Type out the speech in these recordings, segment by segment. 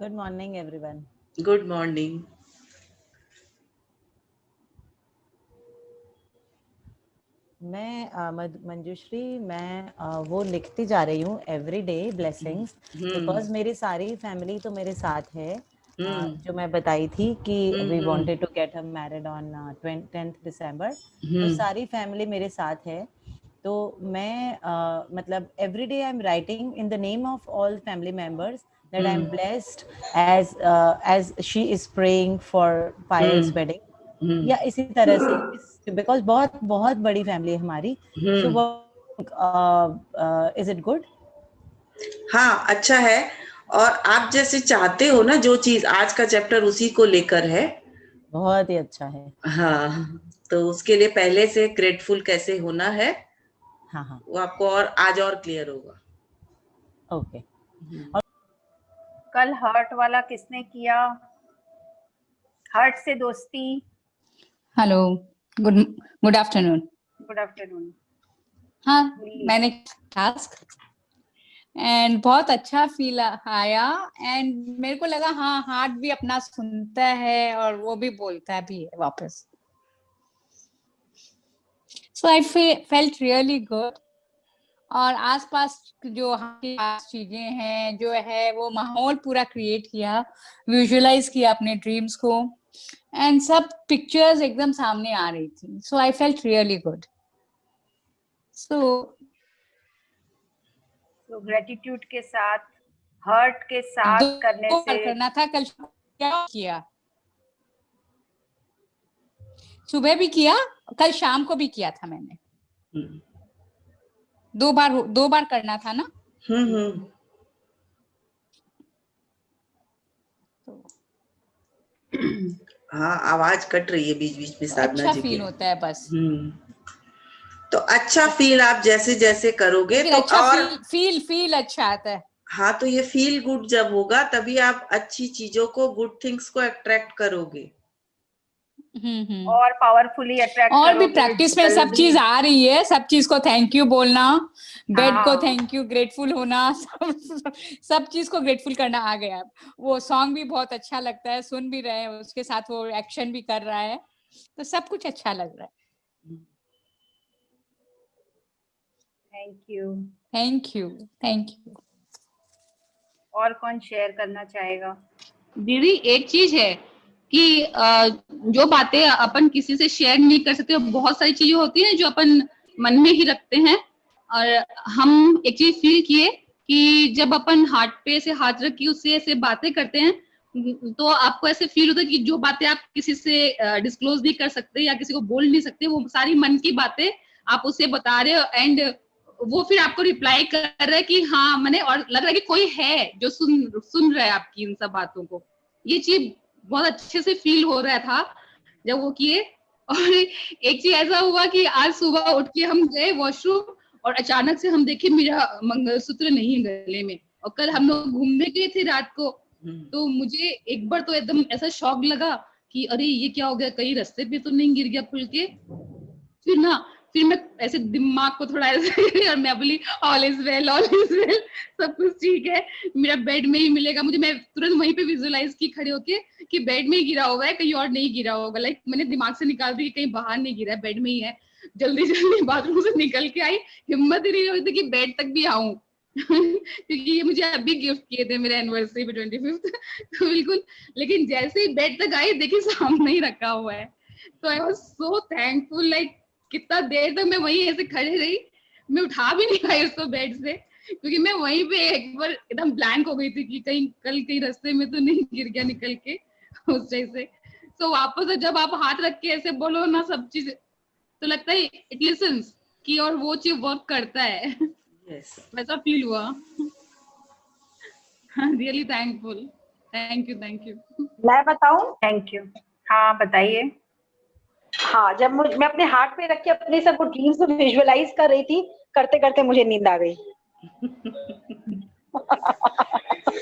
Good morning, everyone. Good morning. मैं मंजुश्री मैं वो लिखती जा रही हूँ एवरीडे ब्लेसिंग्स बिकॉज मेरी सारी फैमिली तो मेरे साथ है जो मैं बताई थी कि वी वांटेड टू गेट हम मैरिड ऑन 10th दिसंबर तो सारी फैमिली मेरे साथ है तो मैं मतलब everyday I am writing in the name of all family members that I'm blessed as she is praying for Payal's wedding या इसी तरह से बिकॉज बहुत बहुत बड़ी फैमिली है हमारी सो इज इट गुड? हाँ, अच्छा है। और आप जैसे चाहते हो ना जो चीज, आज का चैप्टर उसी को लेकर है। बहुत ही अच्छा है। हाँ, तो उसके लिए पहले से ग्रेटफुल कैसे होना है, हाँ हाँ वो आपको और आज और क्लियर होगा। ओके। कल हर्ट वाला किसने किया? हर्ट से दोस्ती। Hello, good afternoon. Good afternoon. हाँ, मैंने टास्क एंड बहुत अच्छा फील आया एंड मेरे को लगा हाँ हार्ट भी अपना सुनता है और वो भी बोलता भी है वापस। सो आई फेल्ट रियली गुड। और आसपास जो चीजें हैं जो है वो माहौल पूरा क्रिएट किया, विजुअलाइज किया अपने ड्रीम्स को एंड सब पिक्चर्स एकदम सामने आ रही थी। So I felt really good. So gratitude के साथ, हर्ट के साथ करने से करना था। कल क्या किया? सुबह भी किया, कल शाम को भी किया था मैंने। दो बार करना था ना। हाँ, आवाज कट रही है बीच बीच में साधना अच्छा जी फील की। होता है बस। तो अच्छा फील आप जैसे जैसे करोगे तो अच्छा और फील अच्छा आता है। हाँ, तो ये फील गुड जब होगा तभी आप अच्छी चीजों को, गुड थिंग्स को अट्रैक्ट करोगे और पावरफुली अट्रैक्ट और करोगे। भी प्रैक्टिस में सब चीज आ रही है, सब चीज को थैंक यू बोलना, बेड को थैंक यू, ग्रेटफुल होना, सब चीज को ग्रेटफुल करना आ गया। वो सॉन्ग भी बहुत अच्छा लगता है, सुन भी रहे हैं, उसके साथ वो एक्शन भी कर रहा है, तो सब कुछ अच्छा लग रहा है। Thank you. और कौन शेयर करना चाहेगा? दीदी एक चीज है कि जो बातें अपन किसी से शेयर नहीं कर सकते, बहुत सारी चीजें होती हैं जो अपन मन में ही रखते हैं। और हम एक चीज फील किए कि जब अपन हार्ट पे ऐसे हाथ रख के उससे ऐसे बातें करते हैं तो आपको ऐसे फील होता है कि जो बातें आप किसी से डिस्क्लोज नहीं कर सकते या किसी को बोल नहीं सकते, वो सारी मन की बातें आप उसे बता रहे हो एंड वो फिर आपको रिप्लाई कर रहा है कि हाँ मैंने, और लग रहा है कि कोई है जो सुन रहा है आपकी इन सब बातों को। ये चीज बहुत अच्छे से फील हो रहा था जब वो किए। और एक चीज ऐसा हुआ कि आज सुबह उठ के हम गए वॉशरूम और अचानक से हम देखे मेरा मंगलसूत्र नहीं है गले में। और कल हम लोग घूमने गए थे रात को, तो मुझे एक बार तो एकदम ऐसा शॉक लगा कि अरे ये क्या हो गया, कहीं रास्ते पे तो नहीं गिर गया खुल के। फिर मैं ऐसे दिमाग को थोड़ा ऐसे और मैं बोली ऑल इज वेल, सब कुछ ठीक है, मेरा बेड में ही मिलेगा मुझे। मैं तुरंत वहीं पे विजुअलाइज की खड़े होके कि बेड में ही गिरा हुआ है, कहीं और नहीं गिरा होगा। लाइक मैंने दिमाग से निकाल दी कि कहीं बाहर नहीं गिरा है, बेड में ही है। जल्दी जल्दी बाथरूम से निकल के आई, हिम्मत ही नहीं हो रही थी कि बेड तक भी आऊं क्योंकि ये मुझे अभी गिफ्ट किए थे मेरे एनिवर्सरी पे 25th तो बिल्कुल। लेकिन जैसे ही बेड तक आई देखी सामने ही रखा हुआ है, तो I was so thankful. Like कितना देर तक मैं वहीं ऐसे खड़े रही, मैं उठा भी नहीं पाई उसको बेड से, क्योंकि मैं वहीं पे एक बार एकदम ब्लैंक हो गई थी कि कहीं रास्ते में तो नहीं गिर गया निकल के उस जैसे। तो वापस जब आप हाथ रख के ऐसे बोलो ना सब चीज, तो लगता है इट लिसन्स कि और वो चीज वर्क करता है। वैसा फील हुआ। Really thankful. Thank you. मैं बताऊं? Thank you. हाँ बताइए। हाँ, जब मैं अपने हार्ट पे रख के अपने सब ड्रीम्स को विजुअलाइज कर रही थी, करते करते मुझे नींद आ गई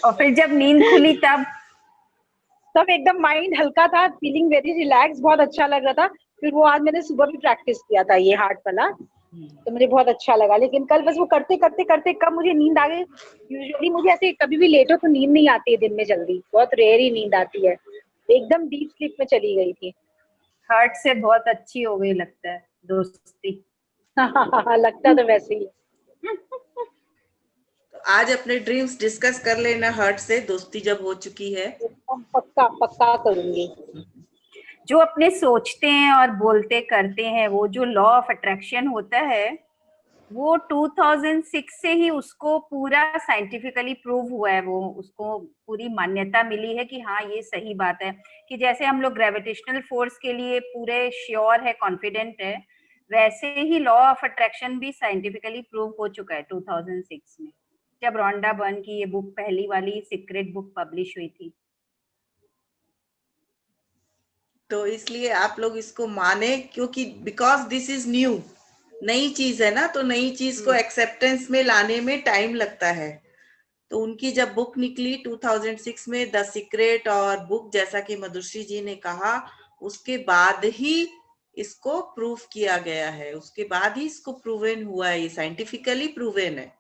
और फिर जब नींद खुली तब एकदम माइंड हल्का था, फीलिंग वेरी रिलैक्स, बहुत अच्छा लग रहा था। फिर वो आज मैंने सुबह भी प्रैक्टिस किया था ये हार्ट वाला, तो मुझे बहुत अच्छा लगा। लेकिन कल बस वो करते करते करते कब मुझे नींद आ गई। यूजुअली मुझे ऐसे कभी भी लेटो तो नींद नहीं आती है दिन में जल्दी, बहुत रेयर ही नींद आती है। एकदम डीप स्लीप में चली गई थी। हार्ट से बहुत अच्छी हो गई लगता है दोस्ती। लगता तो वैसे ही है। तो आज अपने ड्रीम्स डिस्कस कर लेना हर्ट से, दोस्ती जब हो चुकी है। एकदम पक्का पक्का करूंगी। जो अपने सोचते हैं और बोलते करते हैं, वो जो लॉ ऑफ अट्रैक्शन होता है, वो 2006 से ही उसको पूरा साइंटिफिकली प्रूव हुआ है। वो उसको पूरी मान्यता मिली है कि हाँ ये सही बात है। कि जैसे हम लोग ग्रेविटेशनल फोर्स के लिए पूरे श्योर है, कॉन्फिडेंट है, वैसे ही लॉ ऑफ अट्रैक्शन भी साइंटिफिकली प्रूव हो चुका है 2006 में, जब रोंडा बर्न की ये बुक, पहली वाली सीक्रेट बुक पब्लिश हुई थी। तो इसलिए आप लोग इसको माने, क्योंकि बिकॉज दिस इज न्यू, नई चीज है ना, तो नई चीज को एक्सेप्टेंस में लाने में टाइम लगता है। तो उनकी जब बुक निकली 2006 में, द सीक्रेट, और बुक जैसा कि मधुश्री जी ने कहा, उसके बाद ही इसको प्रूव किया गया है, उसके बाद ही इसको प्रूवन हुआ है, ये साइंटिफिकली प्रूवन है।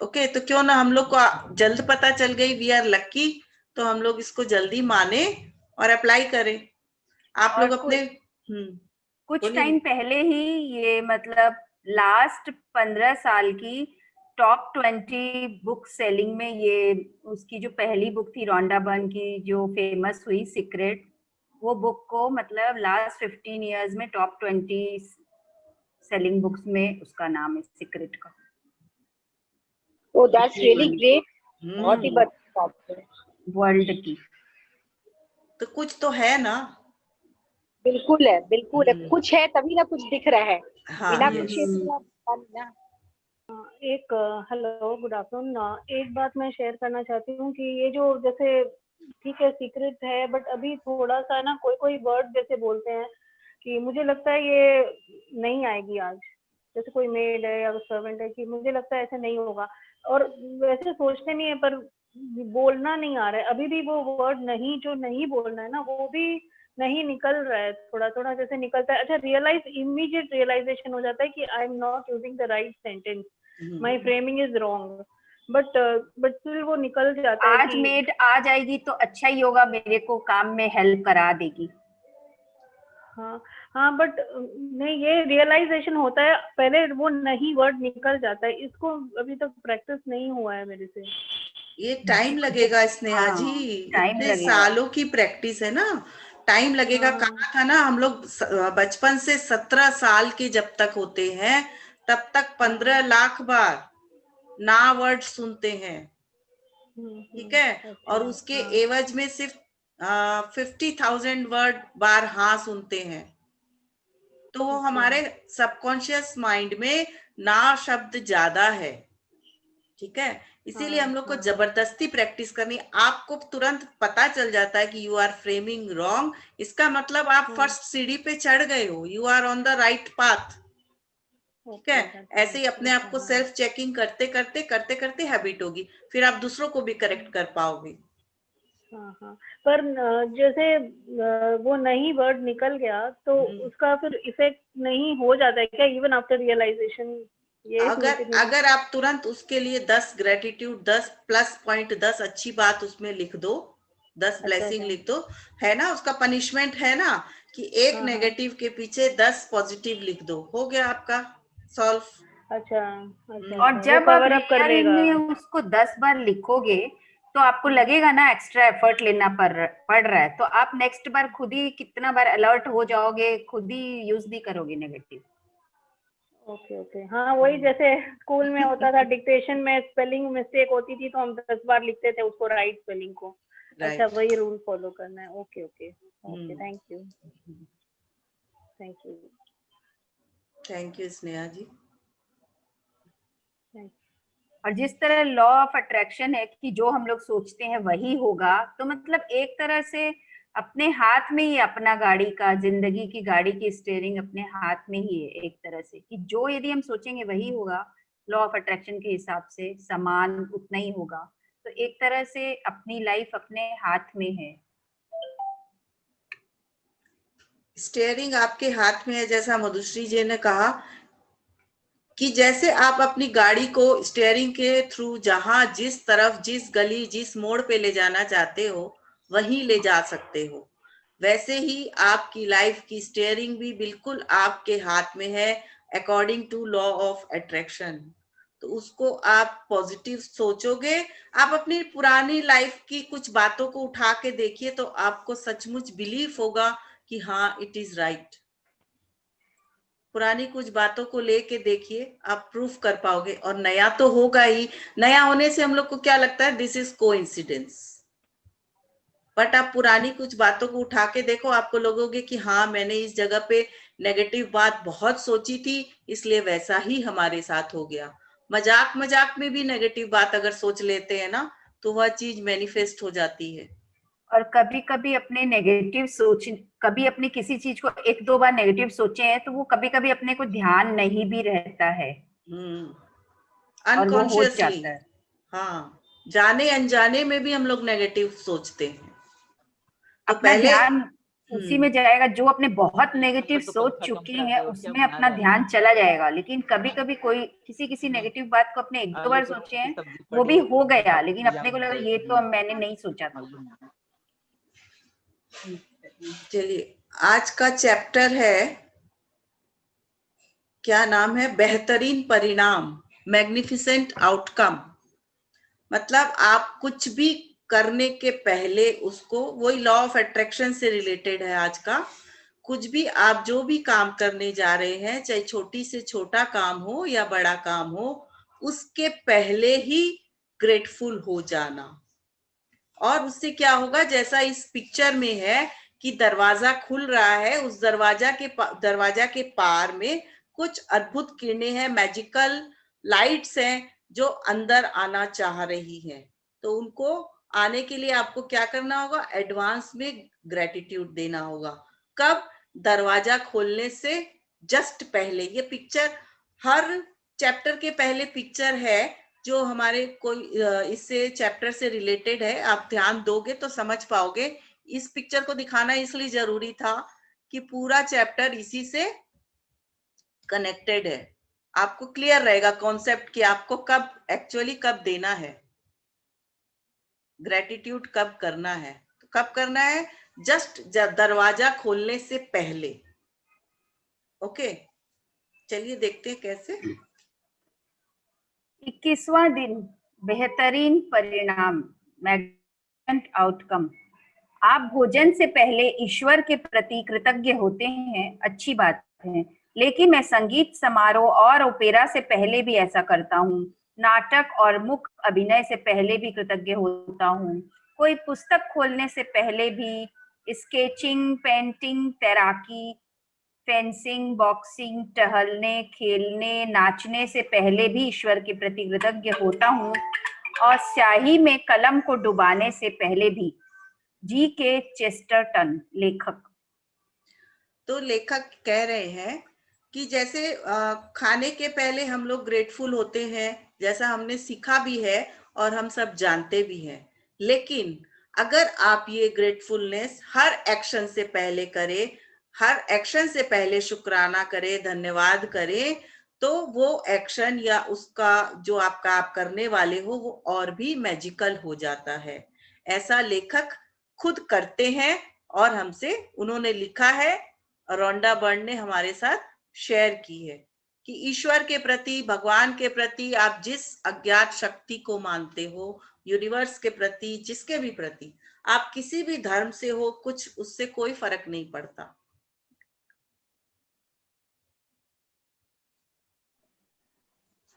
ओके, तो क्यों ना हम लोग को जल्द पता चल गई, वी आर लक्की, तो हम लोग इसको जल्दी माने और अप्लाई करें। आप लोग अपने कुछ टाइम पहले ही ये, मतलब लास्ट 15 साल की टॉप 20 बुक सेलिंग में ये उसकी जो पहली बुक थी रोंडा बर्न की, जो फेमस हुई सीक्रेट, वो बुक को मतलब लास्ट 15 इयर्स में टॉप 20 सेलिंग बुक्स में उसका नाम है सीक्रेट का। Oh that's really great. बहुत ही बड़ी बात है वर्ल्ड की। तो कुछ तो है ना। बिल्कुल है, बिल्कुल है। कुछ है तभी ना कुछ दिख रहा है। बिना कुछ के ना। एक हेलो, गुड आफ्टरनून। एक बात मैं शेयर करना चाहती हूँ कि ये जो जैसे ठीक है सीक्रेट है, बट अभी थोड़ा सा ना कोई कोई वर्ड जैसे बोलते हैं कि मुझे लगता है ये नहीं आएगी आज। जैसे कोई मेड है या सर्वेंट है कि मुझे लगता है ऐसे नहीं होगा, और वैसे सोचते नहीं है पर बोलना नहीं आ रहा है अभी भी। वो वर्ड नहीं, जो नहीं बोलना है ना, वो भी नहीं निकल रहा है। थोड़ा थोड़ा जैसे निकलता है। अच्छा, इमीडिएट रियलाइजेशन हो जाता है कि I am not using the right sentence, my framing is wrong, but still वो निकल जाता है। आज मेड आ जाएगी तो अच्छा ही होगा, मेरे को काम में हेल्प करा देगी। हाँ हाँ, बट नहीं, ये रियलाइजेशन होता है, पहले वो नहीं वर्ड निकल जाता है। इसको अभी तक प्रैक्टिस नहीं हुआ है मेरे से। ये टाइम लगेगा स्नेहा जी, इतने सालों की प्रैक्टिस है ना, टाइम लगेगा। कहा था ना हम लोग बचपन से 17 साल के जब तक होते हैं तब तक 15 लाख बार ना वर्ड सुनते हैं, ठीक है, और उसके एवज में सिर्फ 50,000 वर्ड बार हाँ सुनते हैं। तो वो हमारे सबकॉन्शियस माइंड में ना शब्द ज्यादा है, ठीक है। इसीलिए हम लोग को जबरदस्ती प्रैक्टिस करनी। आपको तुरंत पता चल जाता है कि यू आर फ्रेमिंग रॉन्ग, इसका मतलब आप फर्स्ट सीढ़ी पे चढ़ गए हो, you are on the right path, ठीक है। ऐसे ही अपने आप को सेल्फ चेकिंग करते करते करते करते हैबिट होगी, फिर आप दूसरों को भी करेक्ट कर पाओगे। हाँ हाँ, पर जैसे वो नहीं वर्ड निकल गया तो उसका फिर इफेक्ट नहीं हो जाता है क्या इवन आफ्टर रियलाइजेशन? अगर आप तुरंत उसके लिए 10 ग्रेटिट्यूड, 10 प्लस पॉइंट, 10 अच्छी बात उसमें लिख दो, 10 ब्लेसिंग लिख दो, है ना, उसका पनिशमेंट है ना कि एक नेगेटिव के पीछे 10 पॉजिटिव लिख दो, हो गया आपका सॉल्व। अच्छा, और जब आप रियल में उसको 10 बार लिखोगे तो आपको लगेगा ना एक्स्ट्रा एफर्ट लेना पड़ रहा है, तो आप नेक्स्ट बार खुद ही कितना बार अलर्ट हो जाओगे, खुद ही यूज भी करोगे नेगेटिव। ओके ओके, हाँ वही जैसे स्कूल में होता था, डिक्टेशन में स्पेलिंग मिस्टेक होती थी तो हम 10 बार लिखते थे उसको राइट स्पेलिंग को। अच्छा, वही रूल फॉलो करना है। Okay okay okay, thank you thank you thank you Sneha ji. और जिस तरह लॉ ऑफ अट्रैक्शन है कि जो हम लोग सोचते हैं वही होगा, तो मतलब एक तरह से अपने हाथ में ही अपना गाड़ी का, जिंदगी की गाड़ी की स्टीयरिंग अपने हाथ में ही है एक तरह से, कि जो यदि हम सोचेंगे वही होगा। लॉ ऑफ अट्रैक्शन के हिसाब से समान उतना ही होगा, तो एक तरह से अपनी लाइफ अपने हाथ में है। स्टीयरिंग आपके हाथ में है, जैसा मधुश्री जी ने कहा कि जैसे आप अपनी गाड़ी को स्टीयरिंग के थ्रू जहां जिस तरफ, जिस गली, जिस मोड़ पे ले जाना चाहते हो वहीं ले जा सकते हो, वैसे ही आपकी लाइफ की स्टीयरिंग भी बिल्कुल आपके हाथ में है according to law of attraction. तो उसको आप पॉजिटिव सोचोगे, आप अपनी पुरानी लाइफ की कुछ बातों को उठा के देखिए तो आपको सचमुच बिलीव होगा कि हाँ इट इज राइट। पुरानी कुछ बातों को लेके देखिए, आप प्रूफ कर पाओगे। और नया तो होगा ही, नया होने से हम लोग को क्या लगता है, दिस इज कोइंसिडेंस, बट आप पुरानी कुछ बातों को उठा के देखो, आपको लगोगे कि हाँ मैंने इस जगह पे नेगेटिव बात बहुत सोची थी, इसलिए वैसा ही हमारे साथ हो गया। मजाक मजाक में भी नेगेटिव बात अगर सोच लेते हैं ना तो वह चीज मैनिफेस्ट हो जाती है। और कभी कभी अपने नेगेटिव सोच, कभी अपनी किसी चीज को एक दो बार नेगेटिव सोचे हैं तो वो कभी कभी अपने को ध्यान नहीं भी रहता है और वो हो अनकॉन्शियसली। जाता है। हाँ, जाने अनजाने में भी हम लोग नेगेटिव सोचते हैं। तो अपना पहले ध्यान उसी में जाएगा, जो अपने बहुत नेगेटिव सोच चुके हैं उसमें अपना ध्यान चला जाएगा। लेकिन कभी कभी कोई किसी नेगेटिव बात को अपने एक दो बार सोचे हैं, वो भी हो गया, लेकिन अपने को लगा ये तो मैंने नहीं सोचा था। चलिए, आज का चैप्टर है, क्या नाम है, बेहतरीन परिणाम, मैग्निफिसेंट आउटकम। मतलब आप कुछ भी करने के पहले उसको, वही लॉ ऑफ अट्रैक्शन से रिलेटेड है आज का, कुछ भी आप जो भी काम करने जा रहे हैं, चाहे छोटी से छोटा काम हो या बड़ा काम हो, उसके पहले ही ग्रेटफुल हो जाना। और उससे क्या होगा, जैसा इस पिक्चर में है कि दरवाजा खुल रहा है, उस दरवाजा के पार में कुछ अद्भुत किरणें हैं, मैजिकल लाइट्स हैं जो अंदर आना चाह रही हैं। तो उनको आने के लिए आपको क्या करना होगा, एडवांस में ग्रेटिट्यूड देना होगा। कब, दरवाजा खोलने से जस्ट पहले। ये पिक्चर हर चैप्टर के पहले पिक्चर है जो हमारे कोई इससे चैप्टर से रिलेटेड है, आप ध्यान दोगे तो समझ पाओगे। इस पिक्चर को दिखाना इसलिए जरूरी था कि पूरा चैप्टर इसी से कनेक्टेड है, आपको क्लियर रहेगा कॉन्सेप्ट कि आपको कब एक्चुअली कब देना है, ग्रेटिट्यूड कब करना है। तो कब करना है, जस्ट दरवाजा खोलने से पहले। ओके, चलिए देखते हैं कैसे। 21वां दिन, बेहतरीन परिणाम, मैग्निफिसेंट आउटकम। आप भोजन से पहले ईश्वर के प्रति कृतज्ञ होते हैं, अच्छी बात है, लेकिन मैं संगीत समारोह और ओपेरा से पहले भी ऐसा करता हूँ। नाटक और मुख अभिनय से पहले भी कृतज्ञ होता हूँ। कोई पुस्तक खोलने से पहले भी, स्केचिंग, पेंटिंग, तैराकी, फेंसिंग, बॉक्सिंग, टहलने, खेलने, नाचने से पहले भी ईश्वर के प्रति कृतज्ञ होता हूँ। और स्याही में कलम को डुबाने से पहले भी। जी.के. चेस्टरटन, लेखक। तो लेखक कह रहे हैं कि जैसे खाने के पहले हम लोग ग्रेटफुल होते हैं, जैसा हमने सीखा भी है और हम सब जानते भी हैं। लेकिन अगर आप ये ग्रेटफुलनेस हर एक्शन से पहले करें, हर एक्शन से पहले शुक्राना करें, धन्यवाद करें, तो वो एक्शन या उसका जो आपका आप करने वाले हो वो और भी मैजिकल हो जाता है। ऐसा लेखक खुद करते हैं और हमसे उन्होंने लिखा है, रोंडा बर्न ने हमारे साथ शेयर की है कि ईश्वर के प्रति, भगवान के प्रति, आप जिस अज्ञात शक्ति को मानते हो, यूनिवर्स के प्रति, जिसके भी प्रति, आप किसी भी धर्म से हो, कुछ उससे कोई फर्क नहीं पड़ता।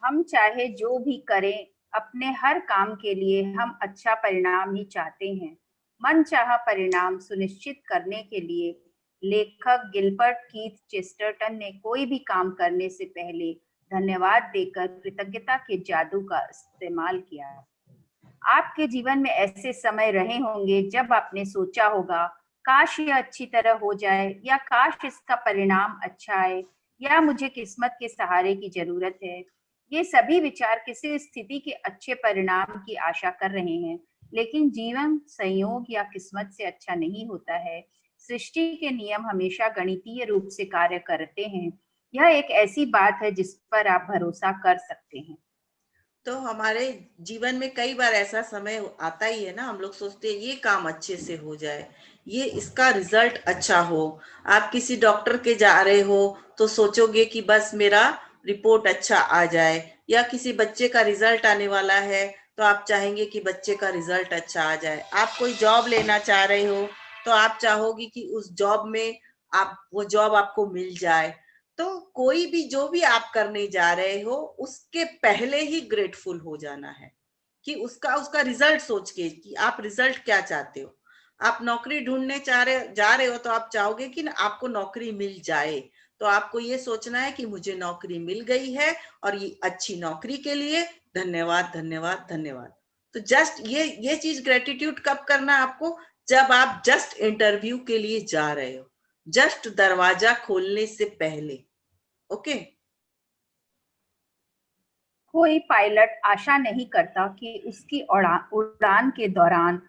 हम चाहे जो भी करें, अपने हर काम के लिए हम अच्छा परिणाम ही चाहते हैं। मनचाहा परिणाम सुनिश्चित करने के लिए लेखक गिलबर्ट कीथ चेस्टरटन ने कोई भी काम करने से पहले धन्यवाद देकर कृतज्ञता के जादू का इस्तेमाल किया। आपके जीवन में ऐसे समय रहे होंगे जब आपने सोचा होगा, काश ये अच्छी तरह हो जाए, या काश इसका परिणाम अच्छा आए, या मुझे किस्मत के सहारे की जरूरत है। ये सभी विचार किसी स्थिति के अच्छे परिणाम की आशा कर रहे हैं, लेकिन जीवन संयोग या किस्मत से अच्छा नहीं होता है, सृष्टि के नियम हमेशा गणितीय रूप से कार्य करते हैं, यह एक ऐसी बात है जिस पर आप भरोसा कर सकते हैं। तो हमारे जीवन में कई बार ऐसा समय आता ही है ना, हम लोग सोचते हैं ये काम अच्छे से हो जाए, ये इसका रिजल्ट अच्छा हो। आप किसी डॉक्टर के जा रहे हो तो सोचोगे कि बस मेरा रिपोर्ट अच्छा आ जाए, या किसी बच्चे का रिजल्ट आने वाला है तो आप चाहेंगे कि बच्चे का रिजल्ट अच्छा आ जाए। आप कोई जॉब लेना चाह रहे हो तो आप चाहोगे कि उस जॉब में वो जॉब आपको मिल जाए। तो कोई भी जो भी आप करने जा रहे हो उसके पहले ही ग्रेटफुल हो जाना है कि उसका रिजल्ट सोच के कि आप रिजल्ट क्या चाहते हो। आप नौकरी ढूंढने जा रहे हो तो आप चाहोगे कि आपको नौकरी मिल जाए, तो आपको ये सोचना है कि मुझे नौकरी मिल गई है और ये अच्छी नौकरी के लिए धन्यवाद धन्यवाद धन्यवाद। तो जस्ट ये चीज ग्रेटिट्यूड कब करना है आपको, जब आप जस्ट इंटरव्यू के लिए जा रहे हो, जस्ट दरवाजा खोलने से पहले। ओके। कोई पायलट आशा नहीं करता कि उसकी उड़ान के दौरान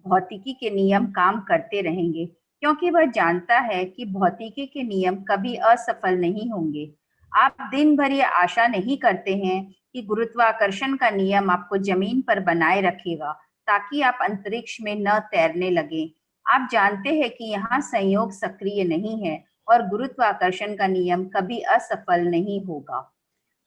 भौतिकी के नियम काम करते रहेंगे, क्योंकि वह जानता है कि भौतिकी के नियम कभी असफल नहीं होंगे। आप दिन भर ये आशा नहीं करते हैं कि गुरुत्वाकर्षण का नियम आपको जमीन पर बनाए रखेगा ताकि आप अंतरिक्ष में न तैरने लगे। आप जानते हैं कि यहाँ संयोग सक्रिय नहीं है और गुरुत्वाकर्षण का नियम कभी असफल नहीं होगा।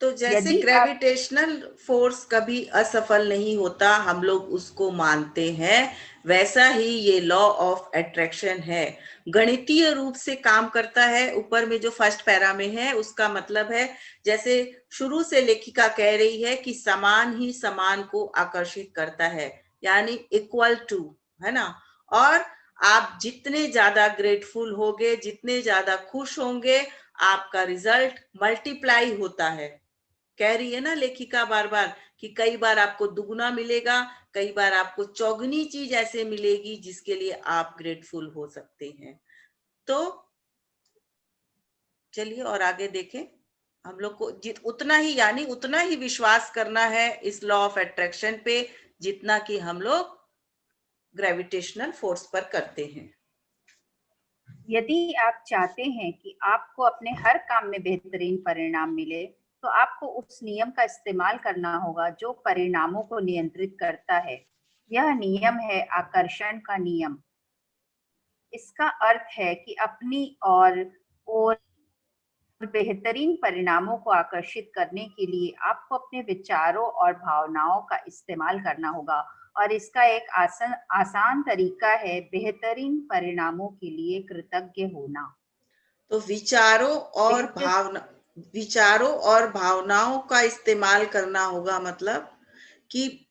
तो जैसे यदि ग्रेविटेशनल फोर्स कभी असफल नहीं होता, हम लोग उसको मानते हैं, वैसा ही ये लॉ ऑफ अट्रैक्शन है, गणितीय रूप से काम करता है। ऊपर में जो फर्स्ट पैरा में है उसका मतलब है, जैसे शुरू से लेखिका कह रही है कि समान ही समान को आकर्षित करता है, यानी इक्वल टू, है ना। और आप जितने ज्यादा ग्रेटफुल होगे, जितने ज्यादा खुश होंगे, आपका रिजल्ट मल्टीप्लाई होता है। कह रही है ना लेखिका बार बार कि कई बार आपको दुगुना मिलेगा, कई बार आपको चौगुनी चीज ऐसे मिलेगी जिसके लिए आप ग्रेटफुल हो सकते हैं। तो चलिए और आगे देखें। हम लोग को उतना ही, यानी उतना ही विश्वास करना है इस लॉ ऑफ अट्रैक्शन पे जितना कि हम लोग ग्रेविटेशनल फोर्स पर करते हैं। यदि आप चाहते हैं कि आपको अपने हर काम में बेहतरीन परिणाम मिले, तो आपको उस नियम का इस्तेमाल करना होगा जो परिणामों को नियंत्रित करता है। यह नियम है आकर्षण का नियम। इसका अर्थ है कि अपनी और बेहतरीन परिणामों को आकर्षित करने के लिए आपको अपने विचारों और भावनाओं का इस्तेमाल करना होगा, और इसका एक आसान तरीका है बेहतरीन परिणामों के लिए कृतज्ञ होना। तो विचारों और भावनाओं का इस्तेमाल करना होगा, मतलब कि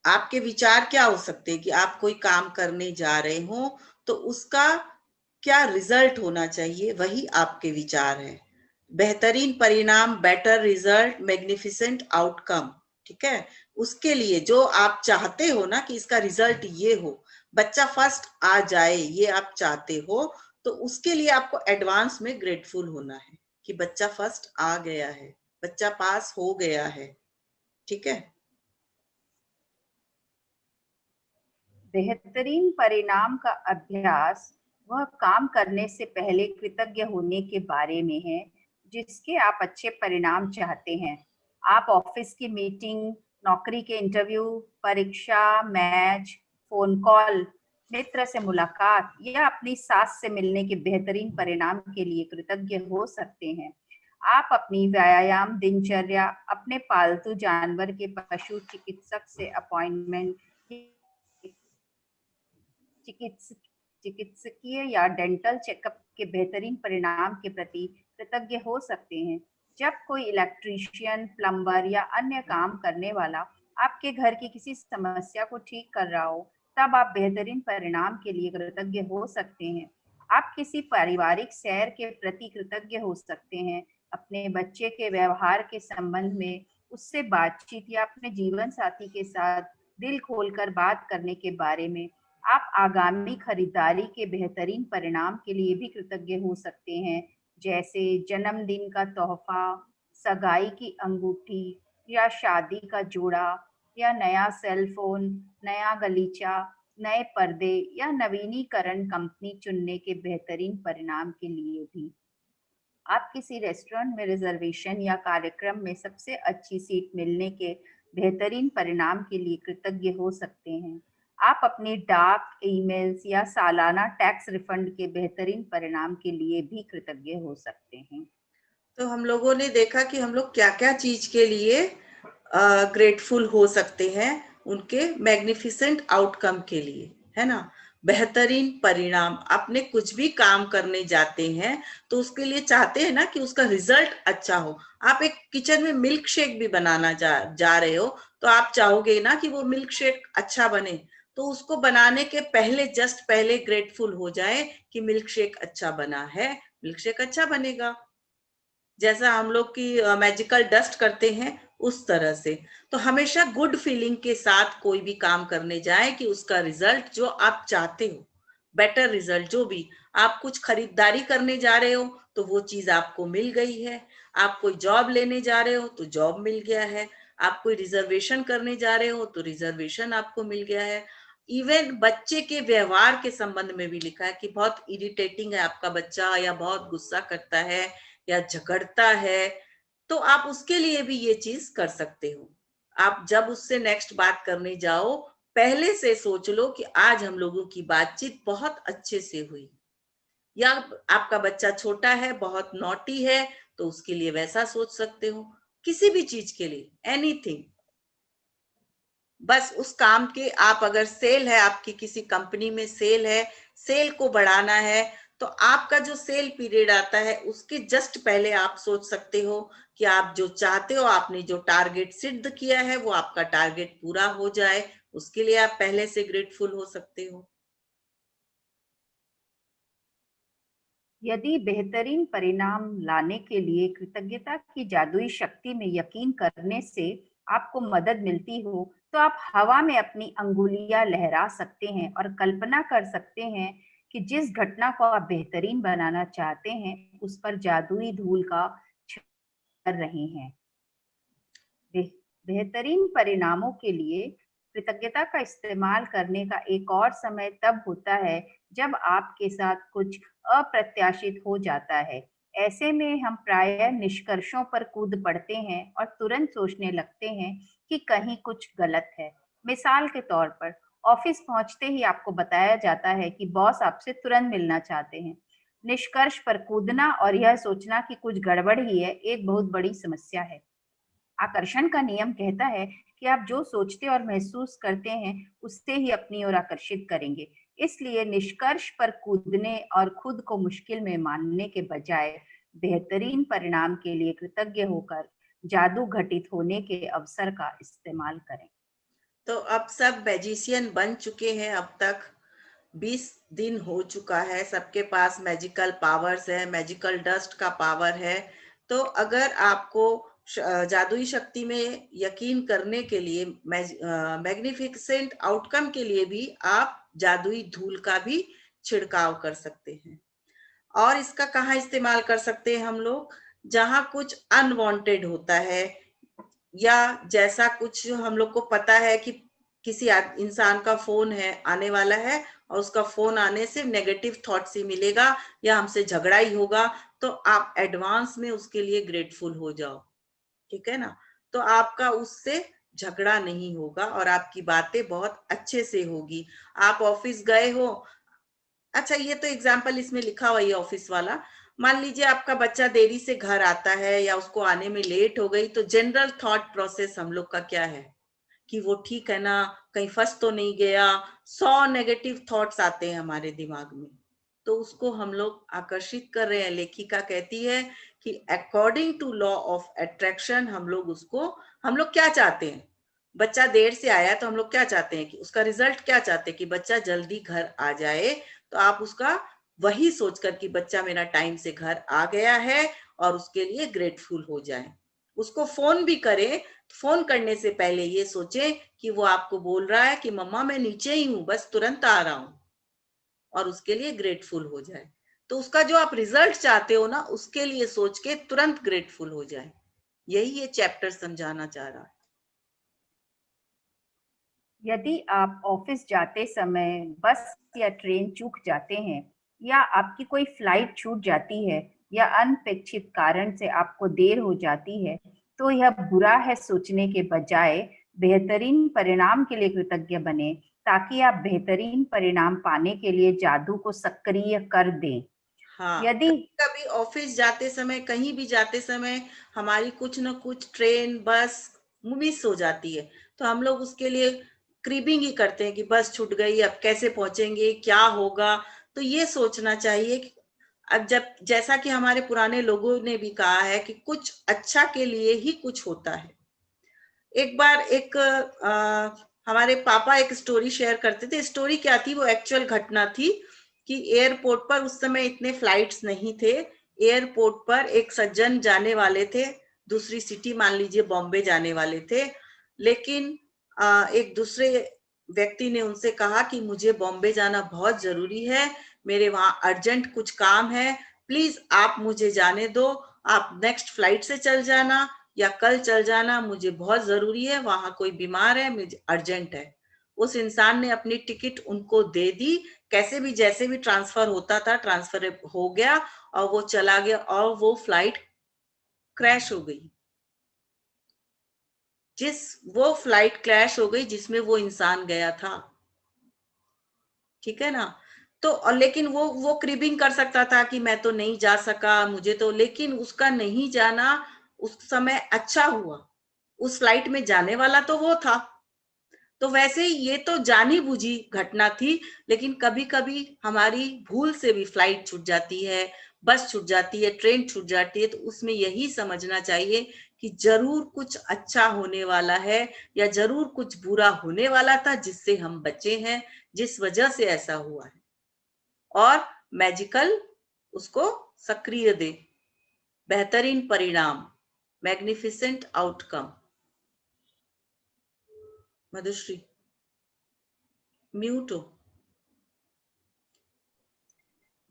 आपके विचार क्या हो सकते हैं कि आप कोई काम करने जा रहे हो तो उसका क्या रिजल्ट होना चाहिए, वही आपके विचार है। बेहतरीन परिणाम, बेटर रिजल्ट, मैग्निफिसेंट आउटकम, ठीक है। उसके लिए जो आप चाहते हो ना कि इसका रिजल्ट ये हो, बच्चा फर्स्ट आ जाए, ये आप चाहते हो, तो उसके लिए आपको एडवांस में ग्रेटफुल होना है कि बच्चा फर्स्ट आ गया है, बच्चा पास हो गया है, ठीक है। बेहतरीन परिणाम का अभ्यास वह काम करने से पहले कृतज्ञ होने के बारे में है जिसके आप अच्छे परिणाम चाहते हैं। आप ऑफिस की मीटिंग, नौकरी के इंटरव्यू, परीक्षा, मैच, फोन कॉल, मित्र से मुलाकात या अपनी सास से मिलने के बेहतरीन परिणाम के लिए कृतज्ञ हो सकते हैं। आप अपनी व्यायाम दिनचर्या, अपने पालतू जानवर के पशु चिकित्सक से अपॉइंटमेंट, चिकित्सकीय या डेंटल चेकअप के बेहतरीन परिणाम के प्रति कृतज्ञ हो सकते हैं। जब कोई इलेक्ट्रीशियन, प्लम्बर या अन्य काम करने वाला आपके घर की किसी समस्या को ठीक कर रहा हो, तब आप बेहतरीन परिणाम के लिए कृतज्ञ हो सकते हैं। आप किसी पारिवारिक सैर के प्रति कृतज्ञ हो सकते हैं, अपने बच्चे के व्यवहार के संबंध में उससे बातचीत या अपने जीवन साथी के साथ दिल खोलकर बात करने के बारे में। आप आगामी खरीदारी के बेहतरीन परिणाम के लिए भी कृतज्ञ हो सकते हैं, जैसे जन्मदिन का तोहफा, सगाई की अंगूठी या शादी का जोड़ा या नया सेल फोन, नया गलीचा नए पर्दे या नवीनीकरण कंपनी चुनने के बेहतरीन परिणाम के लिए भी। आप किसी रेस्टोरेंट में रिजर्वेशन या कार्यक्रम में सबसे अच्छी सीट मिलने के बेहतरीन परिणाम के लिए कृतज्ञ हो सकते हैं। आप अपनी डाक, ईमेल्स या सालाना टैक्स रिफंड के बेहतरीन परिणाम के लिए भी कृतज्ञ हो सकते हैं। तो हम लोगों ने देखा कि हम लोग क्या-क्या चीज के लिए ग्रेटफुल हो सकते हैं, उनके मैग्निफिसेंट आउटकम के लिए, है ना? बेहतरीन परिणाम। आपने कुछ भी काम करने जाते हैं तो उसके लिए चाहते हैं ना कि उसका रिजल्ट अच्छा हो। आप एक किचन में मिल्क शेक भी बनाना जा रहे हो तो आप चाहोगे ना कि वो मिल्क शेक अच्छा बने। तो उसको बनाने के पहले, जस्ट पहले ग्रेटफुल हो जाए कि मिल्क शेक अच्छा बना है, मिल्क शेक अच्छा बनेगा। जैसा हम लोग की मैजिकल डस्ट करते हैं उस तरह से। तो हमेशा गुड फीलिंग के साथ कोई भी काम करने जाए कि उसका रिजल्ट जो आप चाहते हो, बेटर रिजल्ट, जो भी आप कुछ खरीदारी करने जा रहे हो तो वो चीज आपको मिल गई है। आप कोई जॉब लेने जा रहे हो तो जॉब मिल गया है। आप कोई रिजर्वेशन करने जा रहे हो तो रिजर्वेशन आपको मिल गया है। इवन बच्चे के व्यवहार के संबंध में भी लिखा है कि बहुत इरिटेटिंग है आपका बच्चा, या बहुत गुस्सा करता है या झगड़ता है, तो आप उसके लिए भी ये चीज कर सकते हो। आप जब उससे नेक्स्ट बात करने जाओ, पहले से सोच लो कि आज हम लोगों की बातचीत बहुत अच्छे से हुई। या आपका बच्चा छोटा है, बहुत नॉटी है, तो उसके लिए वैसा सोच सकते हो। किसी भी चीज के लिए, एनीथिंग। बस उस काम के, आप अगर सेल है, आपकी किसी कंपनी में सेल है, सेल को बढ़ाना है, तो आपका जो सेल पीरियड आता है उसके जस्ट पहले आप सोच सकते हो कि आप जो चाहते हो, आपने जो टारगेट सिद्ध किया है वो आपका टारगेट पूरा हो जाए, उसके लिए आप पहले से ग्रेटफुल हो सकते हो। यदि बेहतरीन परिणाम लाने के लिए कृतज्ञता की जादुई शक्ति में यकीन करने से आपको मदद मिलती हो, तो आप हवा में अपनी अंगुलियां लहरा सकते हैं और कल्पना कर सकते हैं कि जिस घटना को आप बेहतरीन बनाना चाहते हैं, उस पर जादुई धूल का कर रहे हैं। बेहतरीन परिणामों के लिए कृतज्ञता का इस्तेमाल करने का एक और समय तब होता है जब आपके साथ कुछ अप्रत्याशित हो जाता है। ऐसे में हम प्रायः निष्कर्षों पर कूद पड़ते हैं और तुरंत सोचने लगते हैं कि कहीं कुछ गलत है। मिसाल के तौर पर, ऑफिस पहुंचते ही आपको बताया जाता है कि बॉस आपसे तुरंत मिलना चाहते हैं। निष्कर्ष पर कूदना और यह सोचना कि कुछ गड़बड़ ही है, एक बहुत बड़ी समस्या है। आकर्षण का नियम कहता है कि आप जो सोचते और महसूस करते हैं उससे ही अपनी ओर आकर्षित करेंगे। इसलिए निष्कर्ष पर कूदने और खुद को मुश्किल में मानने के बजाय बेहतरीन परिणाम के लिए कृतज्ञ होकर जादू घटित होने के अवसर का इस्तेमाल करें। तो अब सब मैजिशियन बन चुके हैं। अब तक 20 दिन हो चुका है, सबके पास मैजिकल पावर्स है, मैजिकल डस्ट का पावर है। तो अगर आपको जादुई शक्ति में यकीन करने के लिए, मैग्निफिसेंट आउटकम के लिए भी आप जादुई धूल का भी छिड़काव कर सकते हैं। और इसका कहाँ इस्तेमाल कर सकते हैं हम लोग? जहां कुछ अनवांटेड होता है, या जैसा कुछ हम लोग को पता है कि किसी इंसान का फोन है आने वाला है और उसका फोन आने से नेगेटिव थॉट्स ही मिलेगा या हमसे झगड़ा ही होगा, तो आप एडवांस में उसके लिए ग्रेटफुल हो जाओ। ठीक है ना? तो आपका उससे झगड़ा नहीं होगा और आपकी बातें बहुत अच्छे से होगी। आप ऑफिस गए हो, अच्छा ये तो एग्जाम्पल इसमें लिखा हुआ है ऑफिस वाला। मान लीजिए आपका बच्चा देरी से घर आता है या उसको आने में लेट हो गई, तो जनरल थॉट प्रोसेस हम लोग का क्या है कि वो ठीक है ना, कहीं फंस तो नहीं गया। 100 नेगेटिव थॉट्स आते हैं हमारे दिमाग में, तो उसको हम लोग आकर्षित कर रहे हैं। लेखिका कहती है कि according to law of attraction हम लोग क्या चाहते हैं? बच्चा देर से आया तो हम लोग क्या चाहते हैं कि उसका रिजल्ट क्या चाहते हैं कि बच्चा जल्दी घर आ जाए। तो आप उसका वही सोचकर कि बच्चा मेरा टाइम से घर आ गया है और उसके लिए ग्रेटफुल हो जाए। उसको फोन भी करें, फोन करने से पहले ये सोचें कि वो आपको बोल रहा है कि मम्मा मैं नीचे ही हूं, बस तुरंत आ रहा हूं, और उसके लिए ग्रेटफुल हो जाए। तो उसका जो आप रिजल्ट चाहते हो ना, उसके लिए सोच के तुरंत ग्रेटफुल हो जाए। यही ये चैप्टर समझाना चाह रहा है। यदि आप ऑफिस जाते समय बस या ट्रेन चूक जाते हैं, या आपकी कोई फ्लाइट छूट जाती है, या अनपेक्षित कारण से आपको देर हो जाती है, तो यह बुरा है सोचने के बजाय बेहतरीन परिणाम के लिए कृतज्ञ बने, ताकि आप बेहतरीन परिणाम पाने के लिए जादू को सक्रिय कर दें। हाँ, यदि कभी ऑफिस जाते समय, कहीं भी जाते समय हमारी कुछ न कुछ ट्रेन, बस मिस हो जाती है, तो हम लोग उसके लिए क्रीबिंग ही करते हैं कि बस छूट गई, अब कैसे पहुंचेंगे, क्या होगा। तो ये सोचना चाहिए कि अब जब, जैसा कि हमारे पुराने लोगों ने भी कहा है कि कुछ अच्छा के लिए ही कुछ होता है। एक बार हमारे पापा एक स्टोरी शेयर करते थे। स्टोरी क्या थी, वो एक्चुअल घटना थी कि एयरपोर्ट पर उस समय इतने फ्लाइट्स नहीं थे। एयरपोर्ट पर एक सज्जन जाने वाले थे, दूसरी सिटी, मान लीजिए बॉम्बे जाने वाले थे, लेकिन एक दूसरे व्यक्ति ने उनसे कहा कि मुझे बॉम्बे जाना बहुत जरूरी है, मेरे वहां अर्जेंट कुछ काम है, प्लीज आप मुझे जाने दो, आप नेक्स्ट फ्लाइट से चल जाना या कल चल जाना, मुझे बहुत जरूरी है, वहां कोई बीमार है, मुझे अर्जेंट है। उस इंसान ने अपनी टिकट उनको दे दी, कैसे भी जैसे भी ट्रांसफर होता था, ट्रांसफर हो गया और वो चला गया, और वो फ्लाइट क्रैश हो गई। वो फ्लाइट क्रैश हो गई जिसमें वो इंसान गया था। ठीक है ना। तो और लेकिन वो क्रिबिंग कर सकता था कि मैं तो नहीं जा सका, मुझे तो, लेकिन उसका नहीं जाना उस समय अच्छा हुआ। उस फ्लाइट में जाने वाला तो वो था। तो वैसे ही ये तो जानी बुझी घटना थी, लेकिन कभी कभी हमारी भूल से भी फ्लाइट छूट जाती है, बस छूट जाती है, ट्रेन छूट जाती है। तो उसमें यही समझना चाहिए कि जरूर कुछ अच्छा होने वाला है, या जरूर कुछ बुरा होने वाला था जिससे हम बचे हैं, जिस वजह से ऐसा हुआ है, और मैजिकल उसको सक्रिय दे, बेहतरीन परिणाम, मैग्निफिसेंट आउटकम। मधुश्री म्यूट हो।